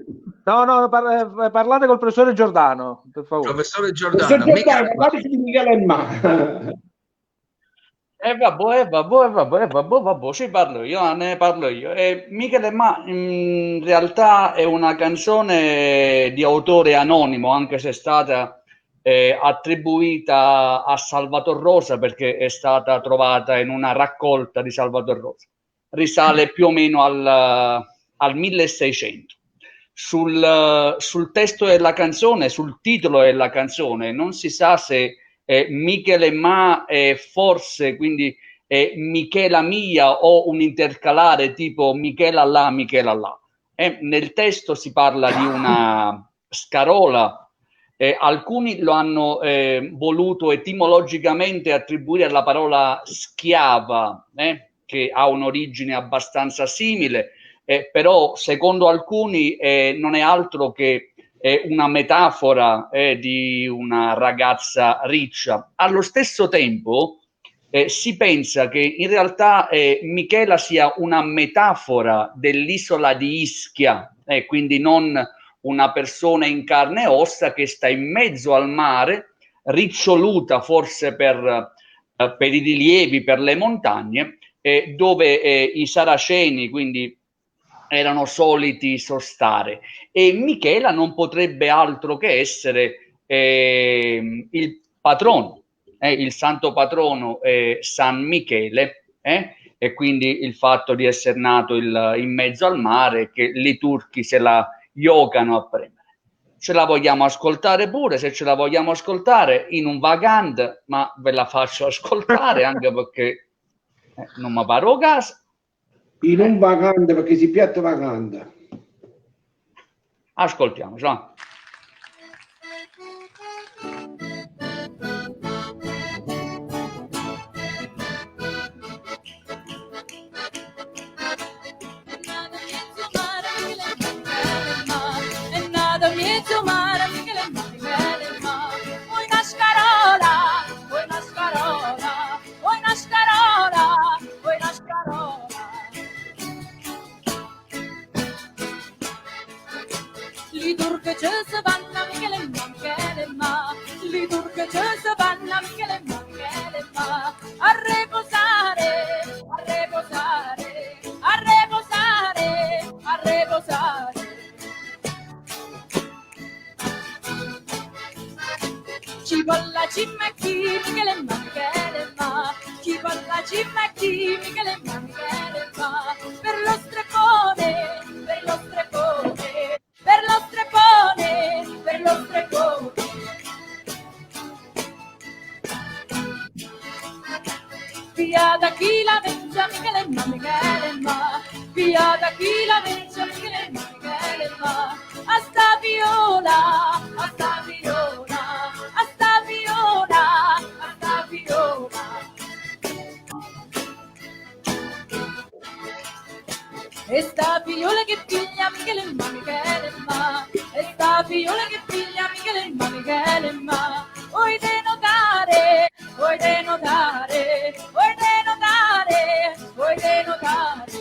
No, parlate col professore Giordano, per favore. Professore Giordano, parlate di Michele Ma. Vabbè, ci parlo io, ne parlo io. Michele Ma in realtà è una canzone di autore anonimo, anche se è stata attribuita a Salvator Rosa, perché è stata trovata in una raccolta di Salvator Rosa. Risale più o meno al 1600. Sul testo della canzone, sul titolo della canzone, non si sa se Michele Ma è forse quindi Michela Mia o un intercalare tipo Michela là, Michela là. Nel testo si parla di una scarola. Alcuni lo hanno voluto etimologicamente attribuire alla parola schiava, che ha un'origine abbastanza simile. Però secondo alcuni non è altro che una metafora di una ragazza riccia. Allo stesso tempo si pensa che in realtà Michela sia una metafora dell'isola di Ischia, quindi non una persona in carne e ossa che sta in mezzo al mare, riccioluta forse per i rilievi, per le montagne, dove i saraceni, quindi erano soliti sostare, e Michela non potrebbe altro che essere il patrono, il santo patrono San Michele, e quindi il fatto di essere nato in mezzo al mare, che i turchi se la giocano a prendere. Ce la vogliamo ascoltare pure, se ce la vogliamo ascoltare in un vagant, ma ve la faccio ascoltare anche perché non mi paro casa. In un vagante, perché si piatta vagante. Ascoltiamo, no? Li turche ce se vanno Michele Ma, li turche ce se vanno Michele Ma, a riposare, a riposare, a riposare, a riposare. Chi volla cimma chi Michele Ma, chi volla cimma chi Michele Ma, per lo strepone, per lo strepone. Per lo strepone, per lo strepone. Via da chi la vengia Michele Ma, via da chi la vengia Michele Ma, a sta viola, a sta viola, a sta viola, a sta viola. E sta viola che piglia Michele Ma, e sta viola che piglia Michele Ma, vuoi denotare, vuoi denotare, vuoi denotare, vuoi denotare.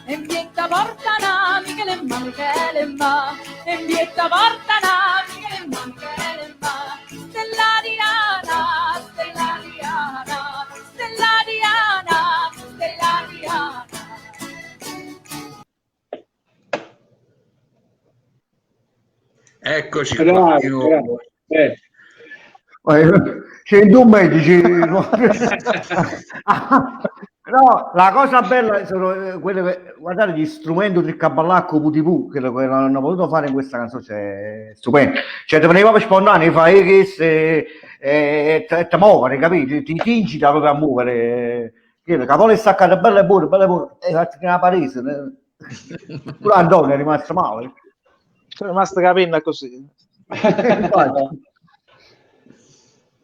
E mbietta portana Michele Ma, e mbietta portana Michele Ma, stella di Ana, stella di Ana, stella di Ana, stella di Ana. Eccoci qua. Di nuovo. C'è due medici. No, la cosa bella sono quelle che, guardate gli strumenti del caballacco putipu che hanno voluto fare in questa canzone, cioè, stupendo. Cioè ti veniva per spontaneo, fai che e ti muovere, capito? Ti incita proprio a muovere. Le cavole staccate belle buone, e fatti una parese. Pure Antonio è rimasto male. Sono rimasto capendo così.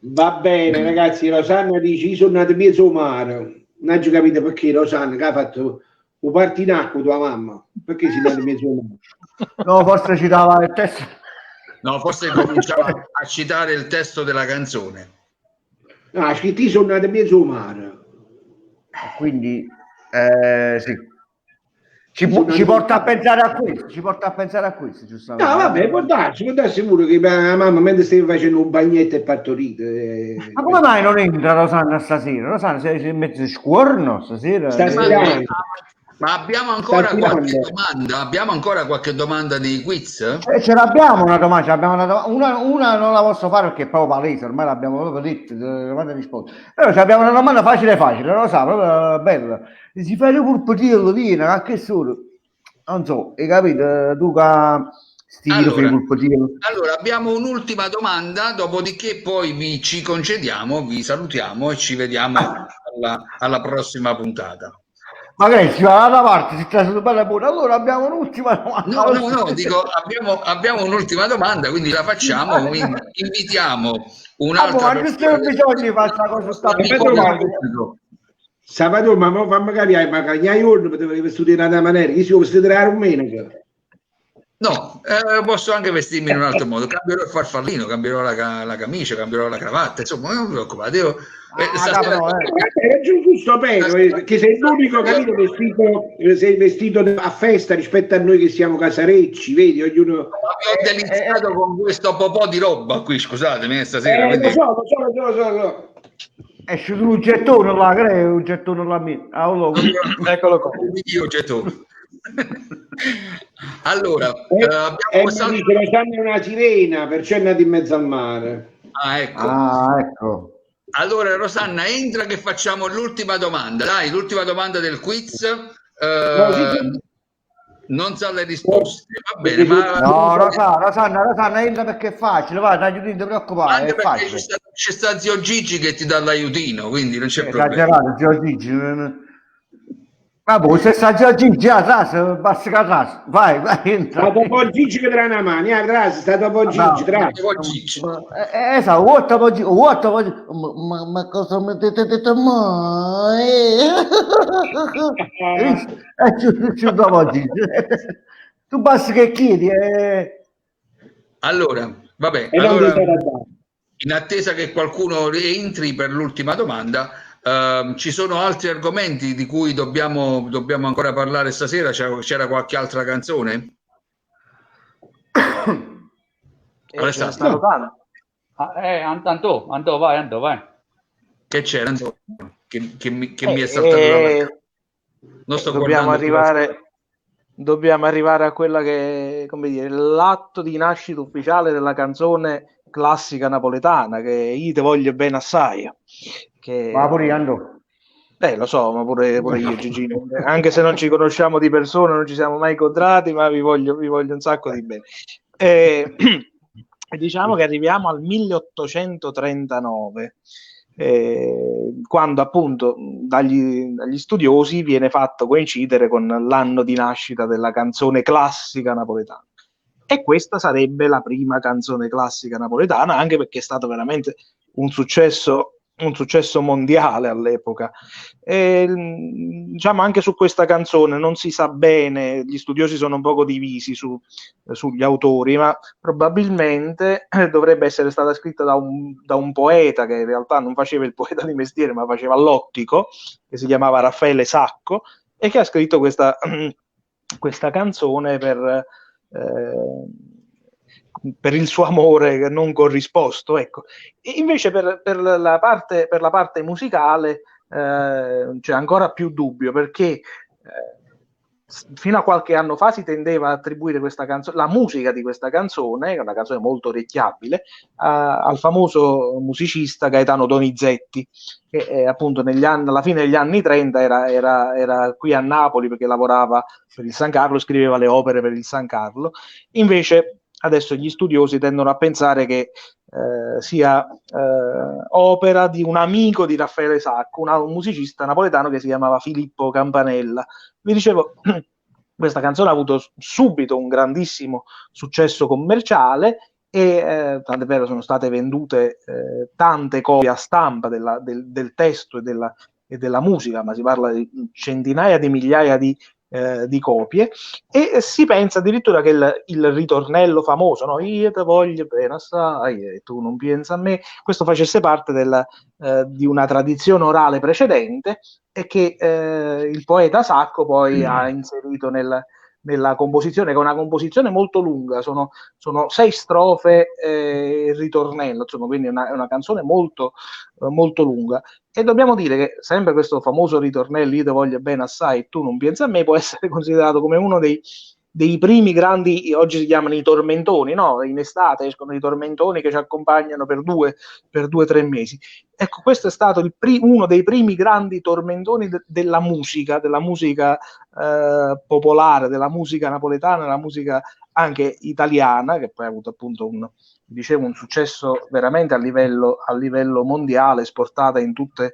Va bene, ragazzi. Rosanna dice: io sono nato mezzo mare. Non ho capito perché Rosanna che ha fatto un partinacco tua mamma. Perché si nato mezzo mare? No, forse citava il testo. No, forse cominciava a citare il testo della canzone. No, ha scritto: io sono nato mezzo mare. Quindi sì. Ci porta a pensare a questo, giustamente. No, vabbè, può darsi sicuro che la mamma mentre stava facendo un bagnetto e partorito. Ma come mai non entra Rosanna stasera? Rosanna si è mezzo scuorno stasera? Ma abbiamo ancora qualche domanda? Abbiamo ancora qualche domanda di quiz? Ce l'abbiamo una domanda, una non la posso fare perché è proprio palese, ormai l'abbiamo proprio detto, domanda e risposta. Però abbiamo una domanda facile, non lo sa, proprio bella. Si fa il pulpetino, viene, che solo? Non so, hai capito? Tu che allora, abbiamo un'ultima domanda, dopodiché poi ci concediamo, vi salutiamo e ci vediamo alla prossima puntata. Magari si va dalla parte, si tratta di bella buona. Allora abbiamo un'ultima domanda. No, dico abbiamo un'ultima domanda, quindi la facciamo. Invitiamo un'altra persona. Bisogna di fare questa cosa. Sabato, ma magari hai un potevi vestire in una maniera, che si può vestire a domenica. No, posso anche vestirmi in un altro modo. Cambierò il farfallino, cambierò la camicia, cambierò la cravatta. Insomma, non vi preoccupate. Io è giusto bene, che sei l'unico, capito, sei vestito a festa rispetto a noi che siamo casarecci, vedi, ognuno. Mi ho deliziato con questo po' di roba qui, scusatemi, stasera. Quindi... Lo so. Esce un gettone là, creo, un gettone là mio. Eccolo qua. Io gettone. Allora, abbiamo dice Rosanna è una sirena, perciò è nata in mezzo al mare. Ecco. Allora Rosanna, entra che facciamo l'ultima domanda. Dai, l'ultima domanda del quiz. Non sa le risposte, va bene, ma... No, Rosanna, entra perché è facile, vai, non ti preoccupare, anche è perché facile. C'è sta zio Gigi che ti dà l'aiutino, quindi non c'è problema. Esagerato, zio Gigi. Ma poi se sta zio Gigi, basta che atrás, vai, entra. Sta dopo Gigi che tra una mano, sta dopo Gigi, esatto, ma cosa mi avete detto mai? Tu basta che chiedi. Allora, vabbè, in attesa che qualcuno rientri per l'ultima domanda, ci sono altri argomenti di cui dobbiamo ancora parlare stasera? C'era qualche altra canzone? Anto, vai. Che c'era? Che mi è saltato non sto dobbiamo arrivare a quella che, come dire, l'atto di nascita ufficiale della canzone classica napoletana, che io te voglio bene assai. Ma pure io, lo so, ma pure io, Gigino, anche se non ci conosciamo di persona, non ci siamo mai incontrati, ma vi voglio un sacco di bene. Diciamo che arriviamo al 1839, quando appunto dagli studiosi viene fatto coincidere con l'anno di nascita della canzone classica napoletana. E questa sarebbe la prima canzone classica napoletana, anche perché è stato veramente un successo mondiale all'epoca. Diciamo, anche su questa canzone non si sa bene, gli studiosi sono un poco divisi sugli autori, ma probabilmente dovrebbe essere stata scritta da un poeta che in realtà non faceva il poeta di mestiere, ma faceva l'ottico, che si chiamava Raffaele Sacco, e che ha scritto questa canzone per il suo amore non corrisposto, ecco. E invece per la parte musicale c'è ancora più dubbio, perché fino a qualche anno fa si tendeva a attribuire questa canzone, la musica di questa canzone, che è una canzone molto orecchiabile, al famoso musicista Gaetano Donizetti, che appunto alla fine degli anni 30 era qui a Napoli perché lavorava per il San Carlo, scriveva le opere per il San Carlo. Invece adesso gli studiosi tendono a pensare che sia opera di un amico di Raffaele Sacco, un musicista napoletano che si chiamava Filippo Campanella. Vi dicevo, questa canzone ha avuto subito un grandissimo successo commerciale e tant'è vero sono state vendute tante copie a stampa del testo e della musica, ma si parla di centinaia di migliaia di copie, e si pensa addirittura che il ritornello famoso, no? Io te voglio bene assai e tu non pensa a me, questo facesse parte di una tradizione orale precedente e che il poeta Sacco poi ha inserito nella composizione, che è una composizione molto lunga, sono 6 strofe e il ritornello, insomma, quindi è una canzone molto, molto lunga. E dobbiamo dire che sempre questo famoso ritornello, io te voglio bene assai, tu non pensi a me, può essere considerato come uno dei primi grandi, oggi si chiamano i tormentoni, no? In estate escono i tormentoni che ci accompagnano per 2 o 3 mesi. Ecco, questo è stato uno dei primi grandi tormentoni della musica popolare, della musica napoletana, della musica anche italiana, che poi ha avuto appunto un successo veramente a livello mondiale, esportata in tutte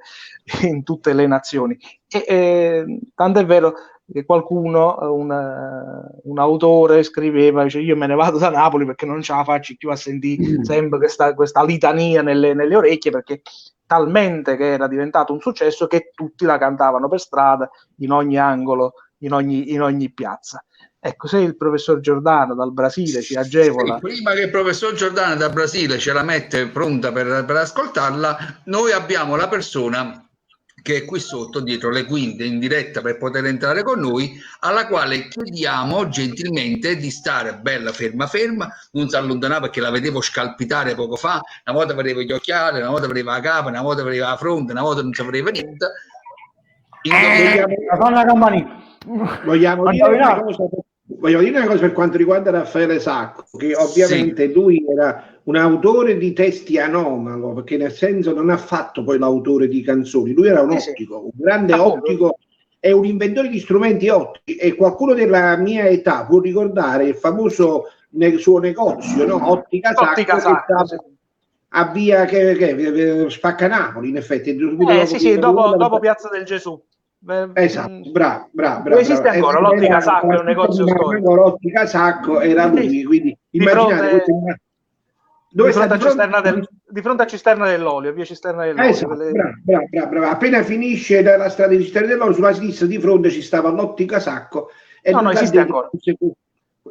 le nazioni. Tant'è vero che qualcuno, un autore scriveva, dice, io me ne vado da Napoli perché non ce la faccio più a sentire sempre questa litania nelle orecchie, perché talmente che era diventato un successo che tutti la cantavano per strada, in ogni angolo, in ogni piazza. Ecco, se il professor Giordano dal Brasile ci agevola... Sì, prima che il professor Giordano dal Brasile ce la mette pronta per ascoltarla, noi abbiamo la persona che è qui sotto, dietro le quinte, in diretta per poter entrare con noi, alla quale chiediamo gentilmente di stare bella ferma, non si allontanava perché la vedevo scalpitare poco fa, una volta vedeva gli occhiali, una volta vedeva la capa, una volta vedeva la fronte, una volta non si vedeva niente. Vogliamo dire una cosa per quanto riguarda Raffaele Sacco, che ovviamente lui era un autore di testi anomalo, perché nel senso non ha fatto poi l'autore di canzoni, lui era un ottico, un grande ottico e un inventore di strumenti ottici, e qualcuno della mia età può ricordare il famoso suo negozio, no? Ottica Sacco, a via Spaccanapoli, in effetti. Dopo Piazza del Gesù. Esatto, bravo. Esiste ancora l'Ottica Sacco, è un negozio storico. L'Ottica Sacco era lui, quindi immaginate di fronte a Cisterna dell'Olio, via Cisterna dell'Olio. Esatto, brava. Appena finisce la strada di Cisterna dell'Olio, sulla sinistra di fronte ci stava l'Ottica Sacco. No, esiste ancora.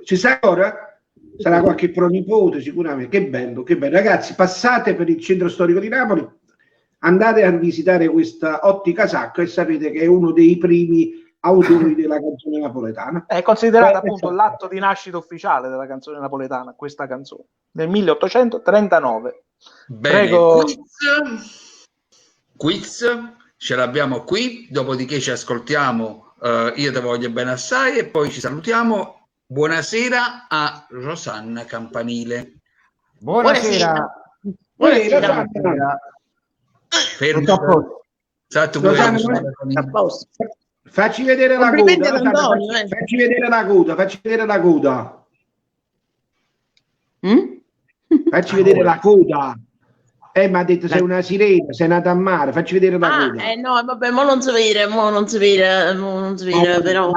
Ci sa ancora? Sarà qualche pronipote sicuramente. Che bello. Ragazzi, passate per il centro storico di Napoli, andate a visitare questa Ottica Sacco e sapete che è uno dei primi autori della canzone napoletana. È considerata appunto l'atto di nascita ufficiale della canzone napoletana, questa canzone, nel 1839. Bene, Prego. Quiz, ce l'abbiamo qui, dopodiché ci ascoltiamo Io te voglio bene assai e poi ci salutiamo. Buonasera a Rosanna Campanile. Buonasera. Fermo. Facci vedere la coda. Facci vedere la coda. Facci vedere la coda. Mi ha detto sei una sirena, sei nata a mare, facci vedere la coda. No, vabbè, mo non si vede, però.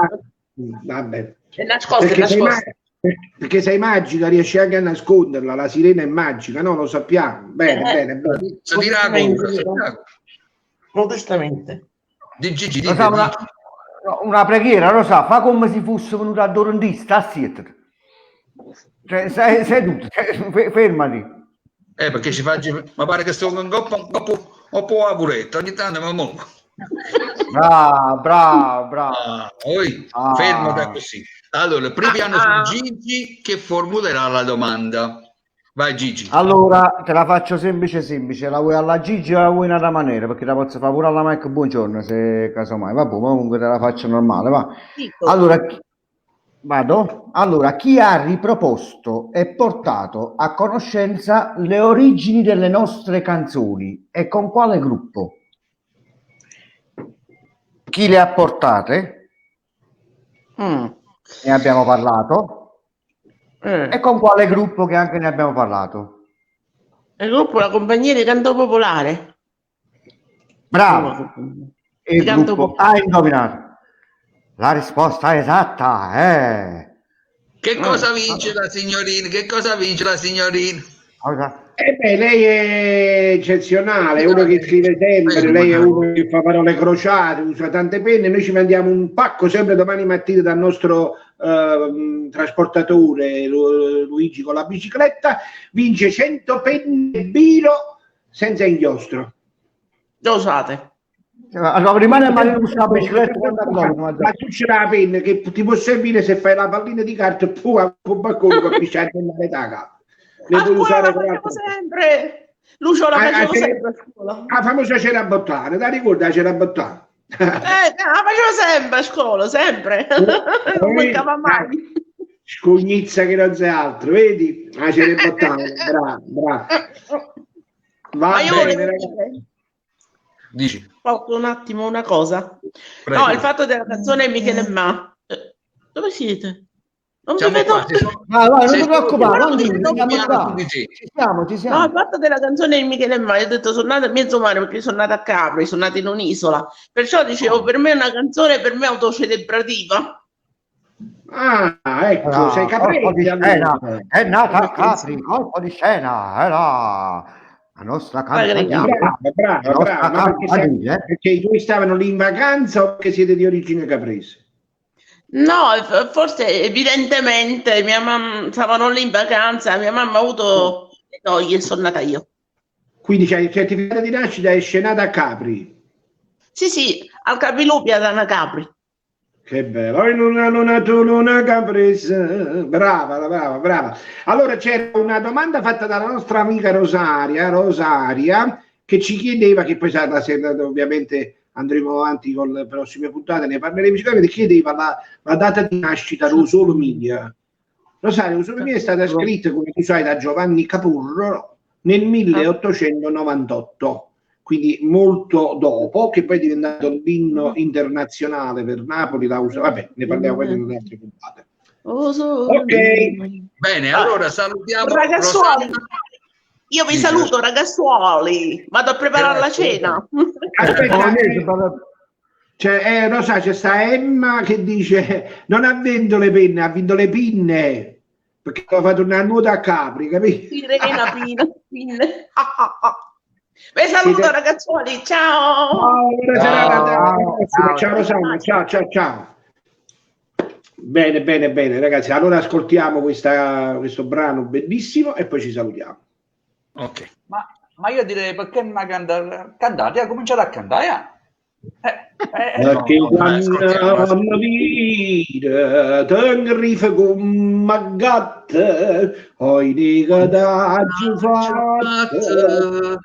Vabbè. È nascosta. Perché sei magica, riesci anche a nasconderla, la sirena è magica, no? Lo sappiamo. Bene. Modestamente. Una preghiera, lo sa, fa come se fosse venuto a Dorondì, sta zitto. Cioè, seduto, fermati. Perché ci faccio, ma pare che sto un po' a buretta, ogni tanto ma mo. Bravo. Fermo da così. Allora, prima piano su Gigi che formulerà la domanda. Vai Gigi. Allora, te la faccio semplice. La vuoi alla Gigi o la vuoi in un'altra maniera? Perché la posso fare pure alla Mike Buongiorno, se casomai. Vabbè, comunque te la faccio normale, va. Allora, chi ha riproposto e portato a conoscenza le origini delle nostre canzoni e con quale gruppo? Chi le ha portate? Ne abbiamo parlato. E con quale gruppo che anche ne abbiamo parlato? Il gruppo La Compagnia di Canto Popolare. Bravo. Il gruppo ha indovinato. La risposta esatta è... Che cosa vince la signorina? Che cosa vince la signorina? Lei è eccezionale, è uno che scrive sempre, lei è uno che fa parole crociate, usa tante penne. Noi ci mandiamo un pacco sempre domani mattina dal nostro trasportatore Luigi con la bicicletta, vince 100 penne Biro senza inchiostro. Lo usate? Allora, rimane a male la bicicletta, ma tu ce l'hai la penna che ti può servire se fai la pallina di carta e poi a baccone per pisciare nella taga. A scuola la facevo sempre, Lucio la facevo sempre a scuola. La famosa cera bottana, ti ricordi la cera bottana? La facevo sempre a scuola, sempre. Non mancava mai. Scugnizza che non c'è altro, vedi? La cera bottana, brava. Va bene, ragazzi. Dici. Posso un attimo una cosa? Prego. No, il fatto della canzone Michele Ma. Dove siete? Non mi vedo. Non ti preoccupare, ci siamo. No, il fatto della canzone di Michele Ma, io ho detto sono nata a mezzo mare perché sono nata a Capri, sono nata in un'isola. Perciò dicevo, per me è una canzone per me autocelebrativa. Ah, ecco, sei caprese. È nata a Capri, colpo di scena, era la nostra campanile. Brava, perché i tuoi stavano lì in vacanza o che siete di origine caprese? No, forse evidentemente mia mamma stavano lì in vacanza, mia mamma ha avuto le toglie e sono nata io. Quindi c'è il certificato di nascita è scenata a Capri? Sì, al Capilupia da Capri. Che bello, una caprese. Brava. Allora c'era una domanda fatta dalla nostra amica Rosaria, che ci chiedeva, che poi sarà ovviamente andremo avanti con le prossime puntate, ne parleremo sicuramente, chiedeva la data di nascita Rosolomiglia. Rosario, Rosolomiglia è stata scritta, come tu sai, da Giovanni Capurro nel 1898. Quindi molto dopo, che poi è diventato l'inno internazionale per Napoli, la usa. Vabbè, ne parliamo poi nelle altre puntate. Ok. Bene, allora salutiamo ragazzuoli. Io vi saluto, ragazzuoli. Vado a preparare la cena. Aspetta, Rosa, c'è sta Emma che dice non ha vinto le penne, ha vinto le pinne, perché ha fatto una nuota a Capri, capito? Pinne. Vi saluto, ragazzuoli, ciao. Ciao Rosanna, ciao. Bene, ragazzi, allora ascoltiamo questo brano bellissimo e poi ci salutiamo. Ok. Ma io direi, perché non cantate? Ha cominciato a cantare? Perché quando mi vide t'ingriffe con magatta oi di cadaggi fatte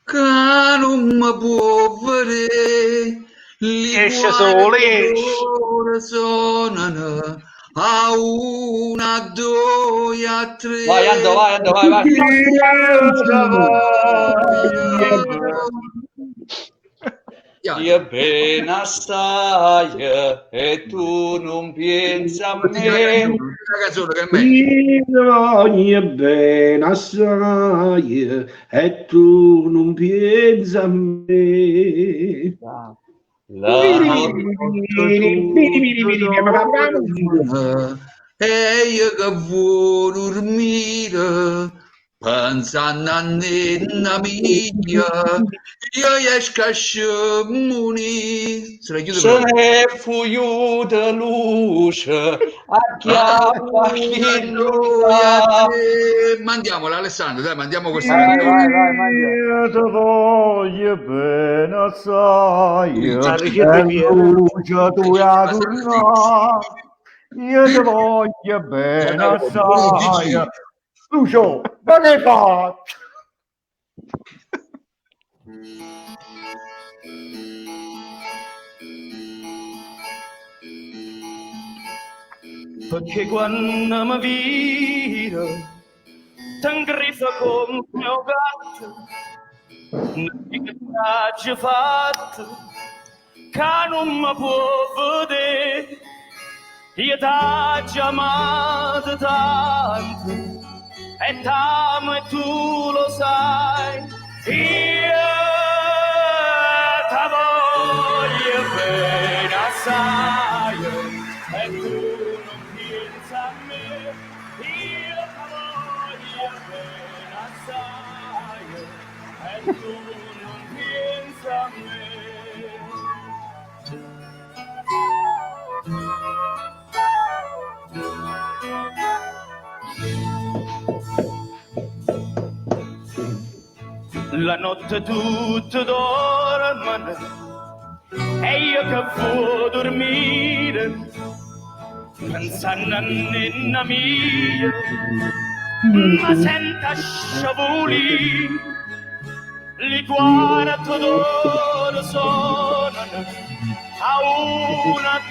che non mi può vedere, esce solo suonano a una, a due, a tre. Vai, Ando, vai. Io ben assai e tu non pensi a me. Io ben assai e tu non pensi a me. E io che vuoi dormire pensando a nonna mia, io esco a scemuni. Se ne fu de luce acchiappa chi mandiamola Alessandro, dai, mandiamo questa vai. Io ti voglio bene assai, io ti voglio bene assai. Lucio, ma che fa? Perché quando mi viro t'ingriffa come un mio gatto, non ti che t'hai fatto che non mi può vedere. Io t'hai amato tanto e t'amo e tu lo sai. Io ti voglio bene assai e tu non pensi a me. Io ti voglio bene assai e tu non pensi a me. La notte tutta dorme e io che vuoi dormire pensando a nonna mia, ma senta sciavoli li quarto d'ora suonano a una,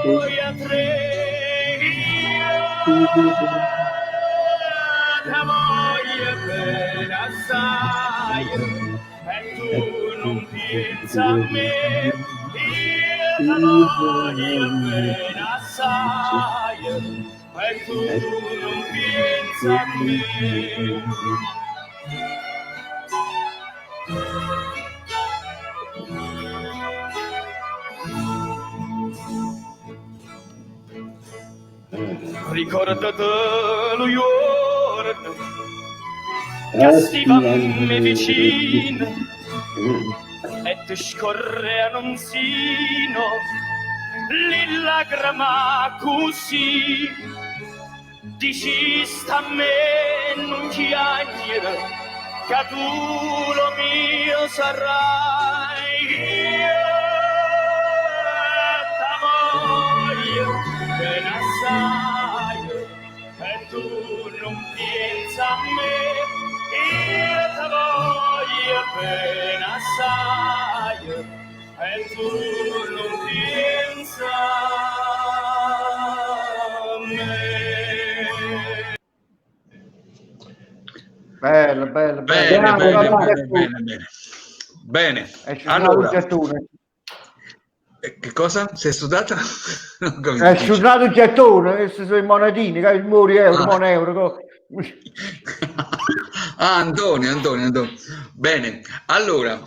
due, a tre. Io ti voglio bene assai e tu non pensi a me. Io ti voglio bene assai e tu non pensi a me. Ricordate lo giorno che stivamo vicino e ti scorre annunzino le lacrime così dici sta a me non chiagliere che tu lo mio sarai. Io ti voglio bene assai e tu non pensi a me. Io ti voglio bene assai e tu non pensi a me. Bello. Bene. Allora, che cosa? Sei sudata? È sudato il gettone, questi sono i monetini, i muri euro, moneuro. Antonio. Bene, allora,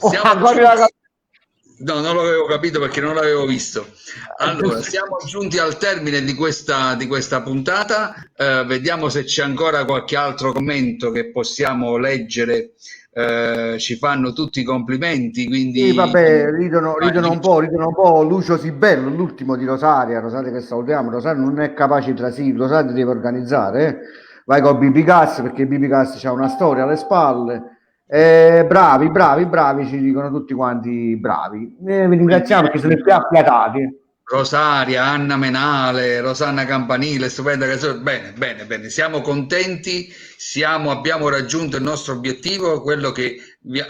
no, non l'avevo capito perché non l'avevo visto. Allora, siamo giunti al termine di questa puntata. Vediamo se c'è ancora qualche altro commento che possiamo leggere. Ci fanno tutti i complimenti, quindi sì, vabbè, ridono un po'. Lucio Sibello, l'ultimo di Rosaria che salutiamo. Rosaria non è capace di trasire, Rosaria deve organizzare, vai con BB Gas perché BB Gas c'ha una storia alle spalle. Bravi, ci dicono tutti quanti bravi. Vi ringraziamo perché siete più appiatati. Rosaria, Anna Menale, Rosanna Campanile, stupenda canzone. Bene, siamo contenti, abbiamo raggiunto il nostro obiettivo, quello che vi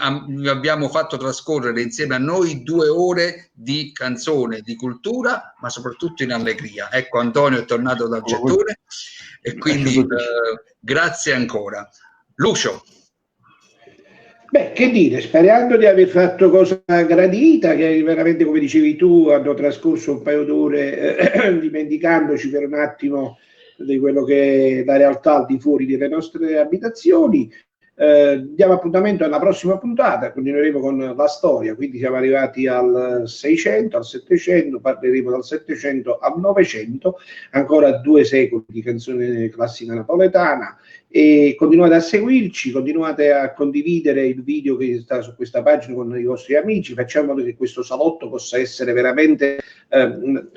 abbiamo fatto trascorrere insieme a noi 2 ore di canzone, di cultura, ma soprattutto in allegria. Ecco, Antonio è tornato dal gettone e quindi grazie ancora. Lucio. Beh, che dire, sperando di aver fatto cosa gradita, che veramente, come dicevi tu, hanno trascorso un paio d'ore dimenticandoci per un attimo di quello che è la realtà al di fuori delle nostre abitazioni. Diamo appuntamento alla prossima puntata, continueremo con la storia, quindi siamo arrivati al 600, al 700, parleremo dal 700 al 900, ancora 2 secoli di canzone classica napoletana. E continuate a seguirci, continuate a condividere il video che sta su questa pagina con i vostri amici, facciamo in modo che questo salotto possa essere veramente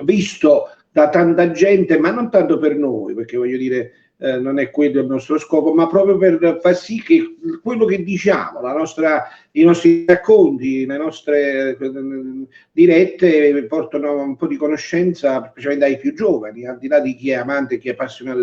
visto da tanta gente, ma non tanto per noi, perché voglio dire, non è quello il nostro scopo, ma proprio per far sì che quello che diciamo, i nostri racconti, le nostre dirette portano un po' di conoscenza, specialmente ai più giovani, al di là di chi è amante e chi è appassionato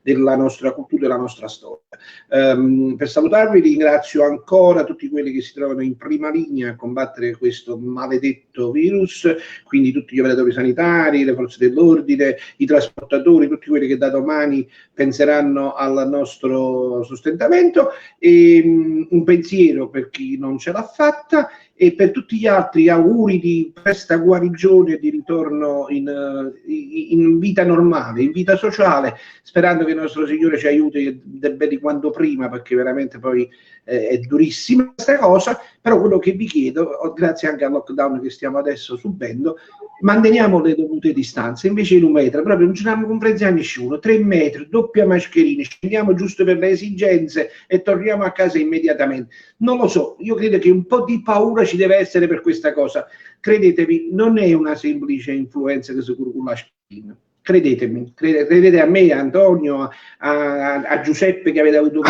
della nostra cultura e della nostra storia. Per salutarvi ringrazio ancora tutti quelli che si trovano in prima linea a combattere questo maledetto virus, quindi tutti gli operatori sanitari, le forze dell'ordine, i trasportatori, tutti quelli che da domani penseranno al nostro sostentamento, e un pensiero per chi non ce l'ha fatta, e per tutti gli altri auguri di presta guarigione e di ritorno in vita normale, in vita sociale, sperando che il nostro Signore ci aiuti bene di quanto prima, perché veramente poi è durissima questa cosa. Però quello che vi chiedo, grazie anche al lockdown che stiamo adesso subendo, manteniamo le dovute distanze, invece in 1 metro, proprio non ce ne conferenza a nessuno, 3 metri, doppia mascherina, scendiamo giusto per le esigenze e torniamo a casa immediatamente. Non lo so, io credo che un po' di paura ci deve essere per questa cosa. Credetemi, non è una semplice influenza che si cura con l'aspirina. Credetemi, credete a me, a Antonio, a Giuseppe che avete avuto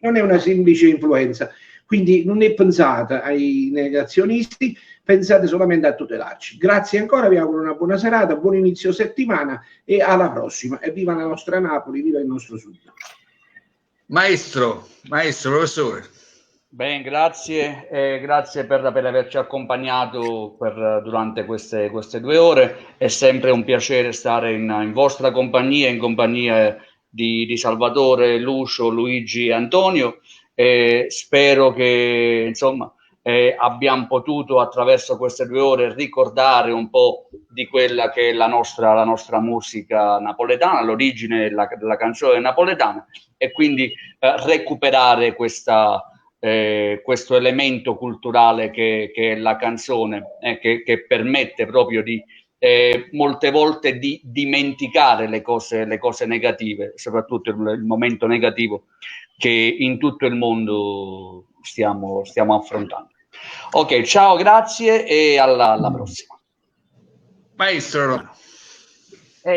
non è una semplice influenza. Quindi non è pensata ai negazionisti, pensate solamente a tutelarci. Grazie ancora, vi auguro una buona serata, buon inizio settimana e alla prossima. E viva la nostra Napoli, viva il nostro Sud. Maestro, professore. Ben, grazie, grazie per averci accompagnato durante queste 2 ore. È sempre un piacere stare in vostra compagnia, in compagnia di Salvatore, Lucio, Luigi e Antonio. Spero che insomma abbiamo potuto attraverso queste 2 ore ricordare un po' di quella che è la nostra musica napoletana, l'origine della canzone napoletana, e quindi recuperare questo elemento culturale che è la canzone, che permette proprio di molte volte di dimenticare le cose negative, soprattutto il momento negativo che in tutto il mondo stiamo affrontando. Ok, ciao, grazie e alla prossima. Maestro.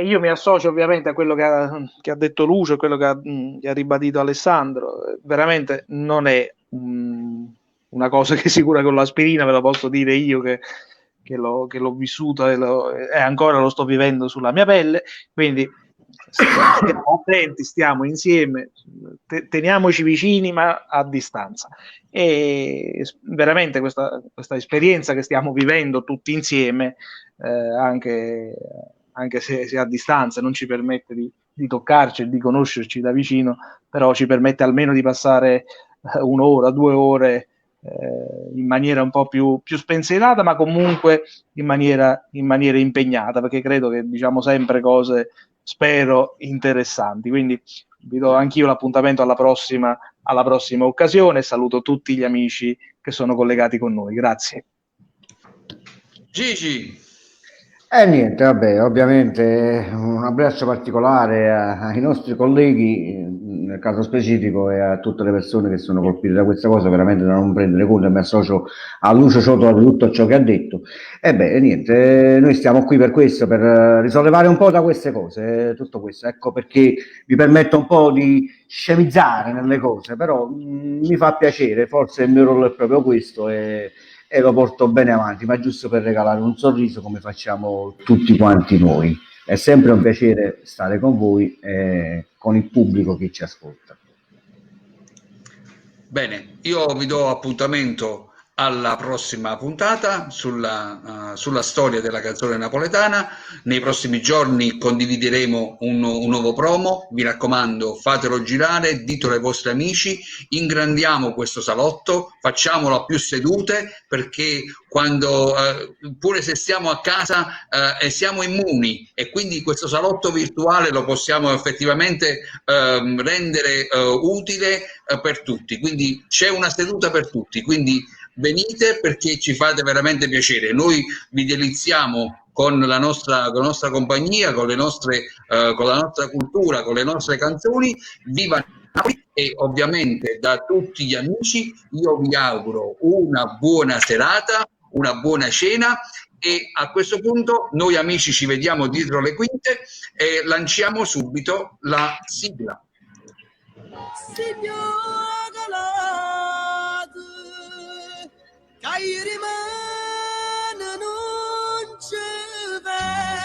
Io mi associo ovviamente a quello che ha detto Lucio, quello che ha ribadito Alessandro. Veramente non è una cosa che si cura con l'aspirina, ve lo posso dire io che l'ho vissuta e ancora lo sto vivendo sulla mia pelle, quindi stiamo attenti, stiamo insieme, teniamoci vicini ma a distanza. E veramente questa esperienza che stiamo vivendo tutti insieme, anche se a distanza non ci permette di toccarci e di conoscerci da vicino, però ci permette almeno di passare 1 ora, 2 ore in maniera un po' più spensierata, ma comunque in maniera impegnata, perché credo che diciamo sempre cose, spero, interessanti. Quindi vi do anch'io l'appuntamento alla prossima occasione. Saluto tutti gli amici che sono collegati con noi. Grazie. Gigi. Niente, vabbè, ovviamente un abbraccio particolare ai nostri colleghi, nel caso specifico, e a tutte le persone che sono colpite da questa cosa, veramente da non prendere conto, e mi associo a Lucio Ciotola di tutto ciò che ha detto. Niente, noi stiamo qui per questo, per risollevare un po' da queste cose, tutto questo. Ecco perché mi permetto un po' di scemizzare nelle cose, però mi fa piacere, forse il mio ruolo è proprio questo e lo porto bene avanti, ma giusto per regalare un sorriso come facciamo tutti quanti noi. È sempre un piacere stare con voi e con il pubblico che ci ascolta. Bene, io vi do appuntamento alla prossima puntata sulla storia della canzone napoletana. Nei prossimi giorni condivideremo un nuovo promo. Mi raccomando, fatelo girare, ditelo ai vostri amici, ingrandiamo questo salotto, facciamolo a più sedute, perché quando pure se stiamo a casa siamo immuni, e quindi questo salotto virtuale lo possiamo effettivamente rendere utile per tutti. Quindi c'è una seduta per tutti, quindi venite, perché ci fate veramente piacere. Noi vi deliziamo con la nostra compagnia, con la nostra cultura, con le nostre canzoni. Viva Napoli! E ovviamente da tutti gli amici io vi auguro una buona serata, una buona cena, E a questo punto noi amici ci vediamo dietro le quinte e lanciamo subito la sigla. Signora Galate, che rimane non ci venga.